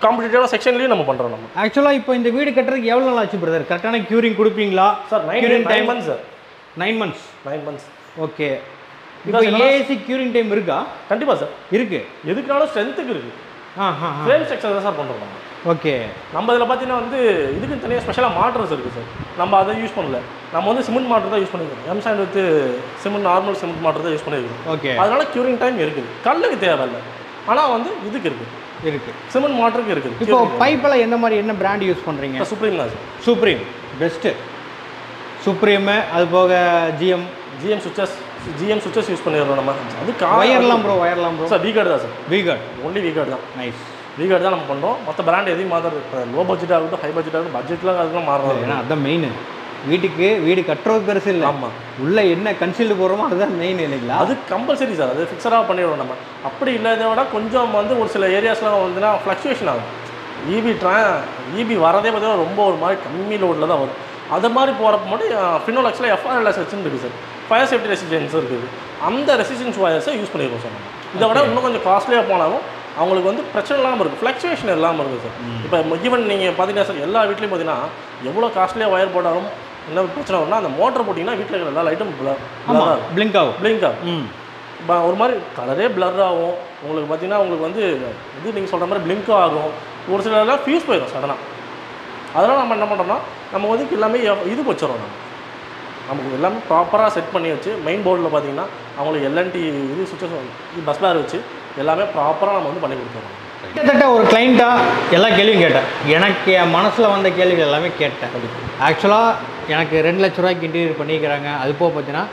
காம்படிட்டிவான செக்ஷன்லையும் நம்ம பண்ணுறோம். நம்ம ஆக்சுவலாக இப்போ இந்த வீடு கட்டுறதுக்கு எவ்வளோ நாள் ஆச்சு பிரதர்? கரெக்டான க்யூரிங் கொடுப்பீங்களா sir? 9 months sir. 9 months. 9 months. Okay. இப்போ ஏசி க்யூரிங் டைம் இருக்கா? கண்டிப்பாக சார் இருக்குது. எதுக்குனாலும் ஸ்ட்ரென்த்துக்கு இருக்குது. ஃப்ரேம் ஸ்ட்ரக்சர் தான் சார் பண்ணுறோம் நம்ம. ஓகே. நம்ம இதில் பார்த்தீங்கன்னா வந்து இதுக்குன்னு தனியாக ஸ்பெஷலாக மாட்டர்ஸ் இருக்குது சார். நம்ம அதை யூஸ் பண்ணல. நம்ம வந்து சிமெண்ட் மாட்டர் தான் யூஸ் பண்ணிக்கிறோம். M sand with cement, normal cement மாட்டர் தான் யூஸ் பண்ணிக்கிறோம். ஓகே. அதனால க்யூரிங் டைம் இருக்குது. கல்லுக்கு தேவையில்லை, ஆனால் வந்து இதுக்கு இருக்குது, சிமெண்ட் மாட்டருக்கு இருக்குது. இப்போ பைப்பெல்லாம் எந்த மாதிரி, என்ன பிராண்ட் யூஸ் பண்ணுறீங்க? சுப்ரீம் தான் சார். Supreme best. சுப்ரீமு, அது போக ஜிஎம் சுவிச்சஸ் யூஸ் பண்ணிடுறோம் நம்ம. அது வயர்லாம் ப்ரோ சார் வீகார்டு தான் சார். வீகார்டு, ஒன்லி வீகார்டு தான். நைஸ். வீகார்டு தான் நம்ம பண்ணுறோம். மற்ற பிராண்ட் எதையும் மாறுறது. லோ பட்ஜெட் ஆகட்டும், ஹை பட்ஜெட் ஆகட்டும், பட்ஜெட்லாம் அதெல்லாம் மாறுறது. ஏன்னா அதுதான் மெயின். வீடு கட்டுறது பெருசு இல்லை. ஆமாம். உள்ளே என்ன கன்சீல்டு போகிறோமோ அதுதான் மெயின் இல்லைங்களா? அது கம்பல்சரி சார். அது ஃபிக்ஸடாக பண்ணிடுவோம் நம்ம. அப்படி இல்லாத விட கொஞ்சம் வந்து ஒரு சில ஏரியாஸ்லாம் வந்துன்னா ஃப்ளக்சுவேஷன் ஆகும். இபி வரதே பார்த்தீங்கன்னா ரொம்ப ஒரு மாதிரி கம்மி லோடில் தான் வரும். அது மாதிரி போகிறப்ப மட்டும் ஃபினோலெக்ஸில் FRLS இருக்குது சார். ஃபயர் சேஃப்டி ரெசிஸ்டன்ஸ் இருக்குது. அந்த ரெசிஸ்டன்ஸ் ஒயர்ஸை யூஸ் பண்ணிடுவோம் சார் நம்ம. இதை விட இன்னும் கொஞ்சம் காஸ்ட்லியாக போனாலும் அவங்களுக்கு வந்து பிரச்சனை இல்லாமல் இருக்குது, ஃப்ளக்சுவேஷன் இல்லாமல் இருக்குது சார். இப்போ ஈவன் நீங்கள் பார்த்தீங்கன்னா சார், எல்லா வீட்லேயும் பார்த்தீங்கன்னா எவ்வளோ காஸ்ட்லியாக ஒயர் போட்டாலும் என்ன பிரச்சனை வரும்னா, அந்த மோட்டர் போட்டிங்கன்னா வீட்டில் இருக்கிற எல்லா லைட்டும் பிளிங்க் ஆகும். ஒரு மாதிரி கலரே பிளர் ஆகும். உங்களுக்கு பார்த்தீங்கன்னா உங்களுக்கு வந்து இது நீங்கள் சொல்கிற மாதிரி பிளிங்க்கும் ஆகும். ஒரு சிலர்லாம் ஃபியூஸ் போயிடும் சடனாக. அதனால் நம்ம என்ன பண்ணுறோம்னா, நம்ம வந்து எல்லாமே இது வச்சிடறோம். நமக்கு எல்லாமே ப்ராப்பராக செட் பண்ணி வச்சு மெயின் போர்டில் பார்த்தீங்கன்னா அவங்களுக்கு LNT இது சுவிட்சஸ் பஸ் பேர் வச்சு எல்லாமே ப்ராப்பராக நம்ம வந்து பண்ணி கொடுத்துருவோம். கிட்டத்தட்ட ஒரு கிளைண்ட்டாக எல்லா கேள்வியும் கேட்டேன். எனக்கு என் மனசில் வந்த கேள்விகள் எல்லாமே கேட்டேன். ஆக்சுவலாக எனக்கு 2 லட்ச ரூபாய்க்கு இன்டீரியர் பண்ணிக்கிறாங்க. அது போக பார்த்தீங்கன்னா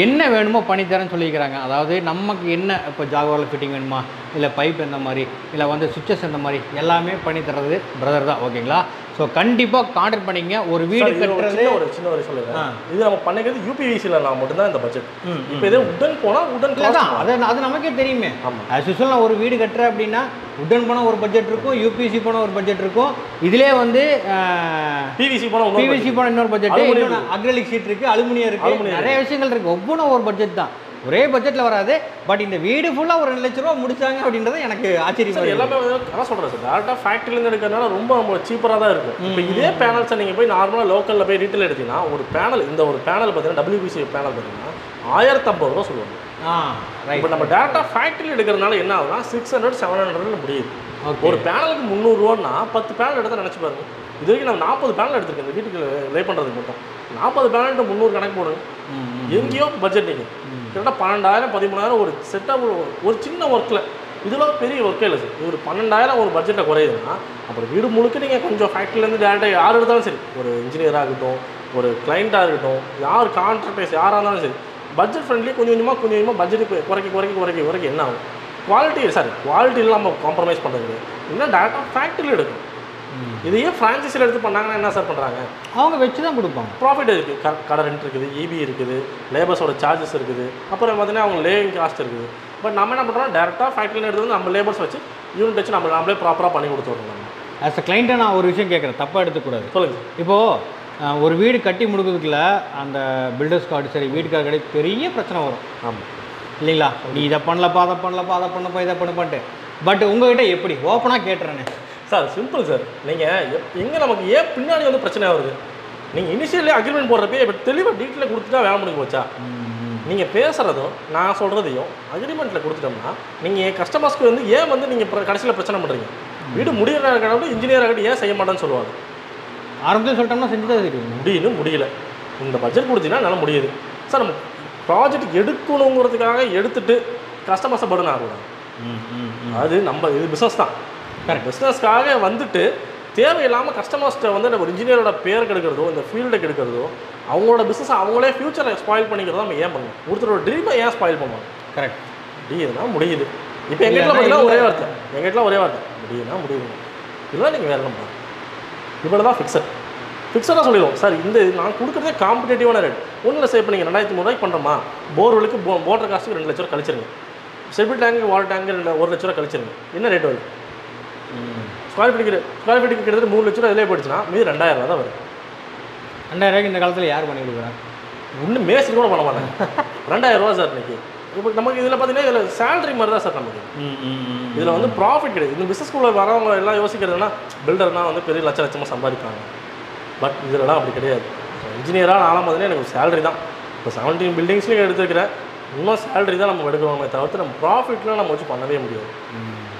என்ன வேணுமோ பண்ணித்தரேன்னு சொல்லிக்கிறாங்க. அதாவது நமக்கு என்ன இப்போ ஜாகுவாரில் ஃபிட்டிங் வேணுமா, இல்லை பைப் எந்த மாதிரி, இல்லை வந்து சுவிச்சஸ் எந்த மாதிரி எல்லாமே பண்ணித்தரது பிரதர் தான். ஓகேங்களா? ஸோ கண்டிப்பாக கான்டாக்ட் பண்ணிங்க. ஒரு வீடு கட்டுறது ஒரு சின்ன சொல்லுங்கள். இது நம்ம பண்ணிக்கிறது UPVCயில் நான் மட்டும்தான் இந்த பட்ஜெட். இப்போ இதே உடன் போனால் உடன் தான். அது நமக்கே தெரியுமே. ஆமாம். ஆஸ் யூஸ்வல் நான் ஒரு வீடு கட்டுறேன் அப்படின்னா உடன் போனால் ஒரு பட்ஜெட் இருக்கும், UPVC போனால் ஒரு பட்ஜெட் இருக்கும். இதிலே வந்து PVC போனால் இன்னொரு பட்ஜெட், அக்ரிலிக் ஷீட் இருக்குது, அலுமினியம் இருக்குது, நிறைய விஷயங்கள் இருக்குது. ஒவ்வொன்றும் ஒரு பட்ஜெட் தான், ஒரே பட்ஜெட்டில் வராது. பட் இந்த வீடு ஃபுல்லாக ஒரு 2 லட்ச ரூபா முடிச்சாங்க அப்படின்றது எனக்கு ஆச்சரியம். எல்லாமே அதான் சொல்கிறேன் சார். டேரெக்டாக ஃபேக்ட்ரிலேருந்து எடுக்கிறதுனால ரொம்ப சீப்பராக தான் இருக்கும். இப்போ இதே பேனல்ஸை நீங்கள் போய் நார்மலாக லோக்கலில் போய் ரீட்டைல் எடுத்தீங்கன்னா ஒரு பேனல், இந்த ஒரு பேனல் பார்த்தீங்கன்னா WPC பேனல் பார்த்தீங்கன்னா 1050 ரூபா சொல்லுவாங்க. இப்போ நம்ம டேரெக்டாக ஃபேக்ட்ரியில் எடுக்கிறதுனால என்ன ஆகுதுன்னா 600-700 முடியுது. ஒரு பேனலுக்கு 300 ரூபான்னா 10 பேனல் எடுத்தால் நினச்சி பாருங்க. இது வரைக்கும் நம்ம 40 பேனல் எடுத்துருக்கேன் இந்த வீட்டுக்கு லே பண்ணுறதுக்கு மட்டும். 40 பேனல்ட்டு 300 கணக்கு போடுங்க. எங்கேயோ பட்ஜெட் நீங்கள் கிட்டத்தட்ட 12,000-13,000 ஒரு செட்டப், ஒரு சின்ன ஒர்க்கில். இதெல்லாம் பெரிய ஒர்க்கே இல்லை சார். ஒரு 12,000 ஒரு பட்ஜெட்டை குறையுதுன்னா அப்புறம் வீடு முழுக்க நீங்கள் கொஞ்சம் ஃபேக்ட்ரிலேருந்து டேரெக்டாக யார் எடுத்தாலும் சரி, ஒரு இன்ஜினியராக இருக்கட்டும், ஒரு கிளைண்ட்டாக இருக்கட்டும், யார் கான்ட்ராக்டர்ஸ் யாராக இருந்தாலும் சரி, பட்ஜெட் ஃப்ரெண்ட்லி கொஞ்சம் கொஞ்சமாக பட்ஜெட்டு குறைக்க என்ன ஆகும்? குவாலிட்டியில் நம்ம காம்ப்ரமைஸ் பண்ணுறது இல்லை, டேரெக்டாக ஃபேக்ட்ரியில் எடுக்கணும். இதையே ஃப்ரான்ச்சைஸில் எடுத்து பண்ணாங்கன்னா என்ன சார் பண்ணுறாங்க? அவங்க வச்சு தான் கொடுப்பாங்க. ப்ராஃபிட் இருக்குது, கடை ரெண்ட் இருக்குது, EB இருக்குது, லேபர்ஸோட சார்ஜஸ் இருக்குது, அப்புறம் பார்த்தீங்கன்னா அவங்க லேவிங் காஸ்ட் இருக்குது. பட் நம்ம என்ன பண்ணுறோம், டேரெக்டாக ஃபேக்ட்ரியில் எடுத்து வந்து நம்ம லேபர்ஸ் வச்சு யூனிட் வச்சு நம்மளே ப்ராப்பராக பண்ணி கொடுத்துருவோம். நம்ம ஆஸ் அ கிளைண்ட்டை நான் ஒரு விஷயம் கேட்குறேன், தப்பாக எடுத்துக்கூடாது. சொல்லுங்கள். இப்போது ஒரு வீடு கட்டி முடிக்கிறதுக்குள்ள அந்த பில்டர்ஸ் கார்டு சரி வீட்டுக்கார கடை பெரிய பிரச்சனை வரும். ஆமாம் இல்லைங்களா? நீ இதை பண்ணலப்பா, அதை பண்ணப்பா, இதை பண்ணப்பான்ட்டு. பட் உங்கள்கிட்ட எப்படி ஓப்பனாக கேட்டுறேனே சார்? Simple sir. நீங்கள் எங்கே நமக்கு ஏன் பின்னாடி வந்து பிரச்சனை வருது? நீங்கள் இனிஷியலி அக்ரிமெண்ட் போடுறப்பே இப்போ தெளிவாக டீட்டெயிலாக கொடுத்துட்டா வேலை முடிஞ்சு போச்சா? நீங்கள் பேசுகிறதும் நான் சொல்கிறதையும் அக்ரிமெண்ட்டில் கொடுத்துட்டோம்னா நீங்கள் என் கஸ்டமர்ஸ்க்கு வந்து ஏன் வந்து நீங்கள் கடைசியில் பிரச்சனை பண்ணுறீங்க? வீடு முடியறதுக்காக இன்ஜினியர் ஆகிட்டு ஏன் செய்ய மாட்டேன்னு சொல்லுவாங்க. ஆரம்பத்தில் சொல்லிட்டோம்னா செஞ்சு தான் தெரியும். முடியல, இந்த பட்ஜெட் கொடுத்தீங்கன்னா என்னால் முடியுது சார். நம்ம ப்ராஜெக்ட் எடுக்கணுங்கிறதுக்காக எடுத்துகிட்டு கஸ்டமர்ஸை பர்டன் ஆகக்கூடாது. அது நம்ம இது பிஸ்னஸ் தான். பிஸ்னஸ்க்காக வந்துட்டு தேவையில்லாமல் கஸ்டமர்ஸ்ட்டை வந்து ஒரு இன்ஜினியரோட பேர் கெடுக்கிறதோ, இந்த ஃபீல்டை கெடுக்கிறதோ, அவங்களோட பிஸ்னஸ் அவங்களே ஃபியூச்சரை ஸ்பாயில் பண்ணிக்கிறதோ நம்ம ஏன் பண்ணுவோம்? ஒருத்தரோட ட்ரீமை ஏன் ஸ்பாயில் பண்ணுவோம்? கரெக்ட். முடியுதுன்னா முடியுது. இப்போ எங்கிட்ட பார்த்தீங்கன்னா ஒரே வார்த்தை, முடியுதுன்னா முடியுது. இதெல்லாம் நீங்கள் வேறு என்ன இவ்வளோ தான் ஃபிக்ஸடாக சொல்லிடுவோம் சார். இந்த நான் கொடுக்குறதே காம்படேட்டிவான ரேட். ஒன்றில் சேவ் பண்ணிங்க 2,300 ரூபாய்க்கு பண்ணுறோமா? போர்வெலுக்கு மோட்டர் காஸ்ட்டுக்கு 2 லட்ச ரூபா கழிச்சிருங்க. செப்டிக் டேங்கு வாட்டர் டேங்கு 1 லட்ச ரூபா கழிச்சிருங்க. என்ன ரேட் வருது? ஸ்கொயர் ஃபீட்டுக்கு கிட்டத்தட்ட 3 லட்ச ரூபா இதிலே போயிடுச்சுன்னா மீது 2,000 ரூபா தான் வரும். 2,000 ரூபாய்க்கு இந்த காலத்தில் யார் பண்ணி கொடுக்குறாங்க? இன்னும் மேஸ்திரி கூட பண்ண மாட்டாங்க. 2000 ரூபா சார் இன்னைக்கு. இப்போ நமக்கு இதில் பார்த்தீங்கன்னா இதில் சேலரி மாதிரி தான் சார் நமக்கு. இதில் வந்து ப்ராஃபிட் கிடையாது. இந்த பிஸ்னஸ்குள்ளே வரவங்க எல்லாம் யோசிக்கிறதுனா பில்டர்னால் வந்து பெரிய லட்சமாக சம்பாதிப்பாங்க. பட் இதிலலாம் அப்படி கிடையாது. இன்ஜினியராக நானும் பார்த்தீங்கன்னா எனக்கு ஒரு சேலரி தான். இப்போ 17 பில்டிங்ஸ்லையும் எடுத்துருக்கிறேன். இன்னும் சேலரி தான் நம்ம எடுக்கிறோமே தவிர்த்து நம்ம ப்ராஃபிட்லாம் நம்ம வச்சு பண்ணவே முடியாது.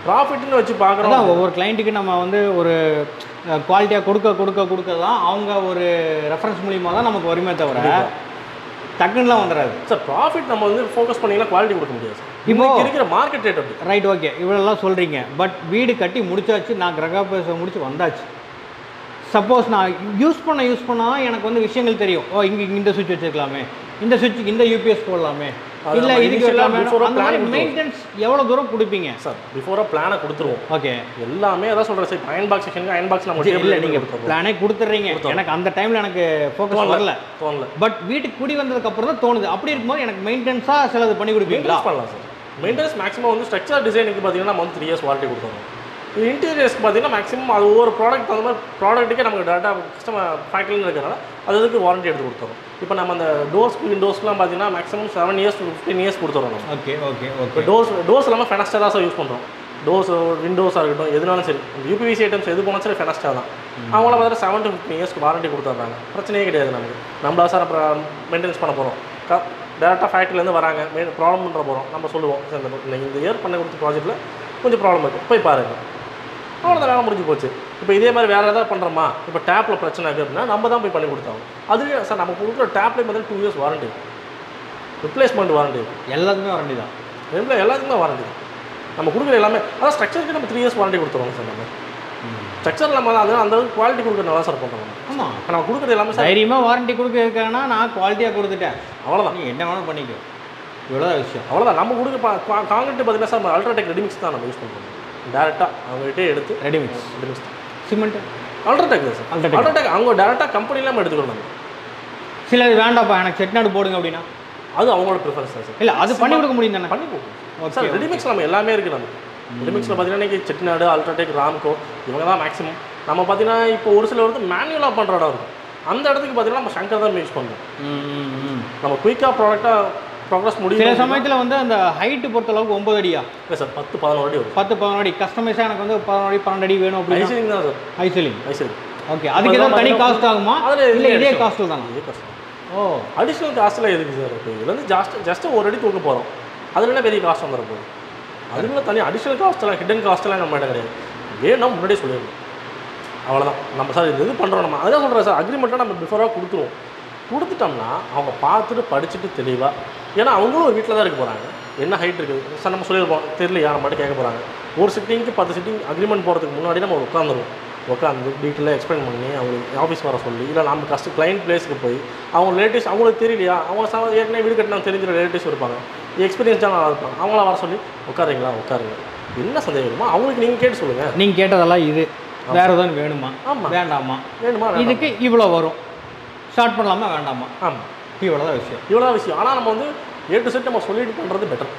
ப்ராஃபிட்னு வச்சு பார்க்குறோம். ஒவ்வொரு கிளைண்ட்டுக்கு நம்ம வந்து ஒரு குவாலிட்டியாக கொடுக்க தான் அவங்க ஒரு ரெஃபரன்ஸ் மூலியமாக தான் நமக்கு வருமே தவிர டக்குன்னுலாம் வந்துடாது சார். ப்ராஃபிட் நம்ம வந்து ஃபோக்கஸ் பண்ணிங்கன்னா குவாலிட்டி கொடுக்க முடியாது சார். இப்போ இருக்கிற மார்க்கெட் ரேட் அப்படி. ரைட், ஓகே, இவ்வளோலாம் சொல்கிறீங்க. பட் வீடு கட்டி முடிச்சாச்சு, நான் கிரகப்பிரவேசம் முடிச்சு வந்தாச்சு. சப்போஸ் நான் யூஸ் பண்ணால் எனக்கு வந்து விஷயங்கள் தெரியும். ஓ, இங்கே இந்த சுவிட்ச் வச்சுருக்கலாமே, இந்த சுவிட்சுக்கு இந்த யூபிஎஸ் போடலாமே, இல்லை இதுக்கு மெயின்டெனன்ஸ் எவ்வளோ தூரம் கொடுப்பீங்க சார்? பிஃபோராக பிளானை கொடுத்துருவோம். ஓகே, எல்லாமே அதான் சொல்கிறேன் சார். அயன் பாக்ஸ் செக்ஷனுக்கு அயன் பாக்ஸ் நம்ம இல்லை, நீங்கள் பிளானே கொடுத்துட்றீங்க. எனக்கு அந்த டைமில் எனக்கு ஃபோக்கஸ் வரல, தோணல. பட் வீட்டுக்கு குடி வந்ததுக்கப்புறம் தான் தோணுது. அப்படி இருக்கும்போது எனக்கு மெயின்டெனன்ஸாக சிலது பண்ணி கொடுப்பீங்களா? பண்ணலாம் சார். மெயின்டெனன்ஸ் மேக்ஸிமம் வந்து ஸ்ட்ரக்சர் டிசைனுக்கு பார்த்தீங்கன்னா நம்ம வந்து 3 இயர்ஸ் வாரண்டி கொடுத்துருவோம். இது இன்டீரியர்ஸ்க்கு பார்த்தீங்கன்னா மேக்ஸிமம் அது ஒவ்வொரு ப்ராடக்ட் அந்த மாதிரி ப்ராடக்ட்டுக்கே நமக்கு டேட்டா கஸ்டமர் ஃபேக்ட்ரியில் இருக்கிறனால அதுக்கு வாரண்டி எடுத்து கொடுத்துரும். இப்போ நம்ம அந்த விண்டோஸ்லாம் பார்த்தீங்கன்னா மேக்ஸிமம் 7 இயர்ஸ் to 15 இயர்ஸ் கொடுத்துறோம் நம்ம. Okay okay okay. இப்போ டோர்ஸ் எல்லாமே ஃபெனஸ்டா தான் சார் யூஸ் பண்ணுறோம். விண்டோஸாக இருக்கட்டும் எதுனாலும் சரி, யூபிவிசி ஐட்டம்ஸ் எது போனாலும் சரி ஃபெனஸ்டா தான். அவங்கள பார்த்தா 7 to 15 இயர்ஸ்க்கு வாரண்டி கொடுத்துட்றாங்க. பிரச்சனையே கிடையாது நமக்கு. நம்மளா சார் அப்புறம் மெயின்டெனன்ஸ் பண்ண போகிறோம். டேரெக்டாக ஃபேக்ட்ரிலேருந்து வராங்க, ப்ராப்ளம் பண்ணுற போகிறோம். நம்ம சொல்லுவோம் சார் இந்த இயர் பண்ண கொடுத்த ப்ராஜெக்ட்டில் கொஞ்சம் ப்ராப்ளம் இருக்குது, போய் பாருங்கள். அவ்வளோதான், வேலை முடிஞ்சு போச்சு. இப்போ இதே மாதிரி வேறு ஏதாவது பண்ணுறோமா, இப்போ டேப்பில் பிரச்சனை இருக்குது அப்படின்னா நம்ம தான் போய் பண்ணி கொடுத்தாங்க. அதுவே சார் நம்ம கொடுக்குற டேப்லேயே பார்த்தா 2 இயர்ஸ் வாரண்டி, ரிப்ளேஸ்மெண்ட் வாரண்டி, எல்லாத்துக்குமே வாரண்டி தான். எல்லாத்துக்குமே வாரண்டி தான் நம்ம கொடுக்குற எல்லாமே. அதான் ஸ்ட்ரக்சருக்கு நம்ம 3 இயர்ஸ் வாரண்டி கொடுத்துருவோம் சார். நம்ம ஸ்ட்ரக்சர் நம்ம அது அந்த அளவுக்கு குவாலிட்டி கொடுக்குறதுனால சார் பண்ணுறோம். ஆமாம், இப்போ நம்ம கொடுக்குறது எல்லாமே சார் தைரியமாக வாரண்டி கொடுக்குறதுக்கானா நான் குவாலிட்டியாக கொடுத்துட்டேன், அவ்வளோதான். நீ என்ன வேணாலும் பண்ணிக்கோ, இவ்வளோதான் விஷயம். அவ்வளோதான். நம்ம கொடுக்க காங்கிரீட் பார்த்தீங்கன்னா சார் அல்ட்ராடெக் ரெடிமிக்ஸ் தான் நம்ம யூஸ் பண்ணுறோம். டேரெக்டாக அவங்ககிட்டே எடுத்து ரெடிமிக்ஸ் தான். சிமெண்ட் அல்ட்ராடெக் தான் சார். அல்ட்ராடெக் அவங்க டேரெக்டாக கம்பெனியில் நம்ம எடுத்துக்கிறோம். நம்ம சில இது வேண்டாப்பா எனக்கு செட்நாடு போடுங்க அப்படின்னா அது அவங்களோட ப்ரிஃபரன்ஸ் தான் சார். இல்லை, அது பண்ணி கொடுக்க முடியும் தானே? பண்ணி கொடுக்கும் சார். ரெடிமிக்ஸ் நம்ம எல்லாமே இருக்குது. நம்ம ரெடிமிக்ஸில் பார்த்தீங்கன்னா இன்றைக்கி செட்டிநாடு, அல்ட்ராடெக், ராம்கோ இவங்க தான் மேக்ஸிமம். நம்ம பார்த்தீங்கன்னா இப்போ ஒரு சில வந்து மேனுவலாக பண்ணுற இடம் இருக்கும். அந்த இடத்துக்கு பார்த்தீங்கன்னா நம்ம சங்கர் தான் யூஸ் பண்ணுறோம். நம்ம குயிக்காக ப்ராடக்டாக ப்ராக்ரஸ் முடியும். சில சமயத்தில் வந்து அந்த ஹைட்டு பொறுத்த அளவுக்கு 9 அடியா? இல்லை சார், 10-11 அடி வரும். 10-11 அடி கஸ்டமைஸாக எனக்கு வந்து 11 அடி 12 அடி வேணும் அப்படின்னு. ஐசிலிங் தான் சார். ஐசிலிங். ஓகே, அதுக்கு ஏதாவது தனி காஸ்ட் ஆகுமா? அதில் இல்லை இதே காஸ்ட்டில் தானே? இதே காஸ்ட். ஓ, அடிஷ்னல் காஸ்ட்டில் எதுக்கு சார்? இப்போ இதில் வந்து ஜஸ்ட் ஒரு அடி தூக்க போகிறோம். அதில் என்ன பெரிய காஸ்ட் வந்துட போகுது? அதுக்குள்ள தனி அடிஷ்னல் காஸ்ட்டெல்லாம் ஹிடன் காஸ்ட்டெல்லாம் நம்ம இடம் கிடையாது. வேணும்னா முன்னாடியே சொல்லிடணும், அவ்வளோதான். நம்ம சார் இது பண்ணுறோம். நம்ம அதான் சொல்கிறேன் சார், அக்ரிமெண்ட்டாக நம்ம பிஃபோராக கொடுத்துருவோம். கொடுத்துட்டோம்னா அவங்க பார்த்துட்டு படிச்சுட்டு தெளிவாக, ஏன்னா அவங்களும் ஒரு வீட்டில் தான் இருக்க போகிறாங்க. என்ன ஹைட் இருக்குது சார் நம்ம சொல்லியிருப்போம், தெரியலையா நம்ம மட்டும் கேட்க போகிறாங்க. ஒரு சிட்டிங்க்கு 10 சிட்டிங் அக்ரிமெண்ட் போகிறதுக்கு முன்னாடி நம்ம உட்காந்து டீட்டெயிலாக எக்ஸ்பிளைன் பண்ணி அவங்களுக்கு ஆஃபீஸ் வர சொல்லி, இல்லை நம்ம கிளைண்ட் பிளேஸுக்கு போய் அவங்க ரிலேட்டிவ்ஸ் அவங்களுக்கு தெரியலையா, அவங்க ஏற்கனவே வீடு கட்டினா தெரிஞ்சிட ரிலேட்டிவ்ஸ் இருப்பாங்க, எக்ஸ்பீரியன்ஸாக நல்லா இருப்பாங்க, அவங்கள வர சொல்லி உட்காருங்க என்ன சந்தேகம் இருக்குமோ அவங்களுக்கு நீங்கள் கேட்டு சொல்லுங்கள். நீங்கள் கேட்டதெல்லாம் இது வேறு எதாவது வேணுமா? ஆமாம். வேண்டாமா? வேணுமா? இதுக்கு இவ்வளோ வரும், ஸ்டார்ட் பண்ணலாமா வேண்டாமா? ஆமாம், இவ்வளோதான் விஷயம். ஆனால் நம்ம வந்து A to Z நம்ம சொல்லிட்டு பண்ணுறது பெட்டர்.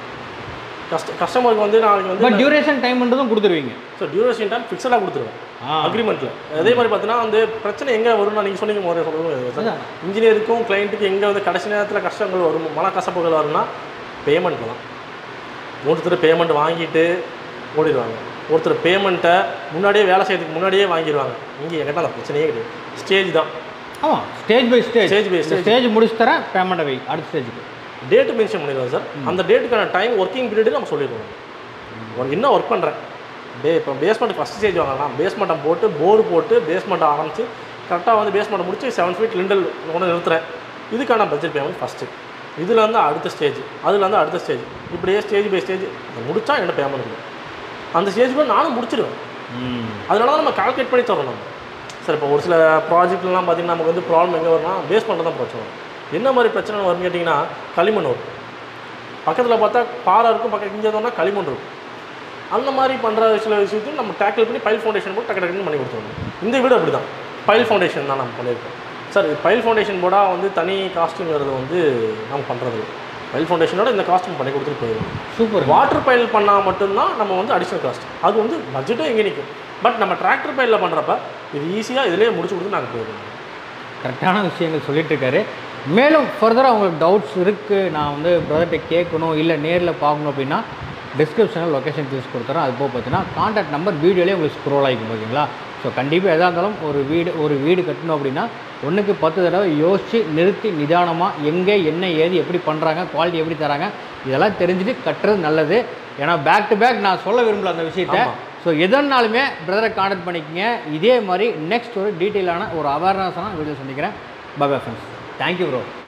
கஸ்டமருக்கு வந்து நாளைக்கு வந்து பட் டியூரேஷன் டைம்ன்றதும் கொடுத்துருவீங்க சார். டியூரேஷன் டைம் ஃபிக்ஸடாக கொடுத்துருவேன் அக்ரிமெண்ட்டில். அதே மாதிரி பார்த்தீங்கன்னா வந்து பிரச்சனை எங்கே வரும்னா நீங்கள் சொன்னீங்க முறையை சொல்லுங்கள். இன்ஜினியருக்கும் கிளைண்ட்டுக்கு எங்கே வந்து கடைசி நேரத்தில் கஷ்டங்கள் வரும், மனக்கசப்புகள் வரும்னா பேமெண்ட்டில் தான். ஒருத்தர் பேமெண்ட் வாங்கிட்டு ஓடிடுவாங்க, ஒருத்தர் பேமெண்ட்டை முன்னாடியே வேலை செய்யறதுக்கு முன்னாடியே வாங்கிடுவாங்க. இங்கே என்கிட்ட அந்த பிரச்சனையே கிடையாது. ஸ்டேஜ் தான். ஆமாம், ஸ்டேஜ் பை ஸ்டேஜ் முடிச்சு தரேன், பேமெண்ட்டை வை அடுத்த ஸ்டேஜுக்கு. டேட்டு மென்ஷன் பண்ணிடுவோம் சார். அந்த டேட்டுக்கான டைம் ஒர்க்கிங் பீரியடு நம்ம சொல்லிடுவோம். என்ன ஒர்க் பண்ணுறேன், இப்போ பேஸ்மெண்ட் ஃபஸ்ட் ஸ்டேஜ் வாங்கலாம், பேஸ்மெண்ட்டை போட்டு போர்டு போட்டு பேஸ்மெண்ட்டை ஆரம்பித்து கரெக்டாக வந்து பேஸ்மெண்ட்டை முடிச்சு 7 ஃபீட் லிண்டல் ஒன்று நிறுத்துறேன். இதுக்கான பட்ஜெட் பேமெண்ட் ஃபஸ்ட்டு. இதில் வந்து அடுத்த ஸ்டேஜ், அதில் வந்து அடுத்த ஸ்டேஜ், இப்படியே ஸ்டேஜ் பை ஸ்டேஜ் முடித்தா என்ன பேமெண்ட் இருக்கும். அந்த ஸ்டேஜ் போய் நானும் முடிச்சிடுவேன். அதனால தான் நம்ம கால்குலேட் பண்ணி தரோம். நம்ம சார் இப்போ ஒரு சில ப்ராஜெக்ட்லாம் பார்த்திங்கன்னா நமக்கு வந்து ப்ராப்ளம் எங்கே வரும்னா பேஸ்மெண்ட்டில் தான் பிரச்சனை வரும். என்ன மாதிரி பிரச்சனை வரும்னு கேட்டிங்கன்னா களிமண் வரும். பக்கத்தில் பார்த்தா பாறை இருக்கும், பக்கத்தில் இங்கே இருந்தோம்னா களிமண் இருக்கும். அந்த மாதிரி பண்ணுற சில விஷயத்தையும் நம்ம டேக்கிள் பண்ணி பைல் ஃபவுண்டேஷன் போட்டு டக்கு பண்ணி கொடுத்துருவோம். இந்த வீடு அப்படி தான் பைல் ஃபவுண்டேஷன் தான் நம்ம பண்ணியிருக்கோம் சார். பைல் ஃபவுண்டேஷன் போர்டாக வந்து தனி காஸ்ட்டுங்கிறது வந்து நம்ம பண்ணுறது. பைல் ஃபவுண்டேஷனோட இந்த காஸ்ட்யூம் பண்ணி கொடுத்துட்டு போயிடுவோம். சூப்பர். வாட்டர் பைல் பண்ணால் மட்டும்தான் நம்ம வந்து அடிஷ்னல் காஸ்ட். அது வந்து பட்ஜெட்டும் எங்கே நிற்கும். பட் நம்ம டிராக்டர் பைலில் பண்ணுறப்ப இது ஈஸியாக இதிலேயே முடிச்சு கொடுத்து நாங்கள் போயிடுவோம். கரெக்டான விஷயங்கள் சொல்லிட்டு இருக்காரு. மேலும் ஃபர்தராக உங்களுக்கு டவுட்ஸ் இருக்குது, நான் வந்து பிரதர்கிட்ட கேட்கணும் இல்லை நேரில் பார்க்கணும் அப்படின்னா டிஸ்கிரிப்ஷனில் லொக்கேஷன் டீல்ஸ் கொடுத்துறேன். அது போக பார்த்தீங்கன்னா கான்டாக்ட் நம்பர் வீடியோலேயே உங்களுக்கு ஸ்க்ரோல் ஆகிக்கும் ஓகேங்களா. ஸோ கண்டிப்பாக எதாக இருந்தாலும் ஒரு வீடு கட்டணும் அப்படின்னா 1க்கு 10 தடவை யோசித்து நிறுத்தி நிதானமாக எங்கே என்ன ஏது எப்படி பண்ணுறாங்க, குவாலிட்டி எப்படி தராங்க, இதெல்லாம் தெரிஞ்சுட்டு கட்டுறது நல்லது. ஏன்னா பேக் டு பேக் நான் சொல்ல விரும்பல அந்த விஷயத்தை. ஸோ எதனாலுமே பிரதரை கான்டாக்ட் பண்ணிக்கங்க. இதே மாதிரி நெக்ஸ்ட் ஒரு டீட்டெயிலான ஒரு அவேர்னஸான வீடியோ சந்திக்கிறேன். Bye bye friends. Thank you bro.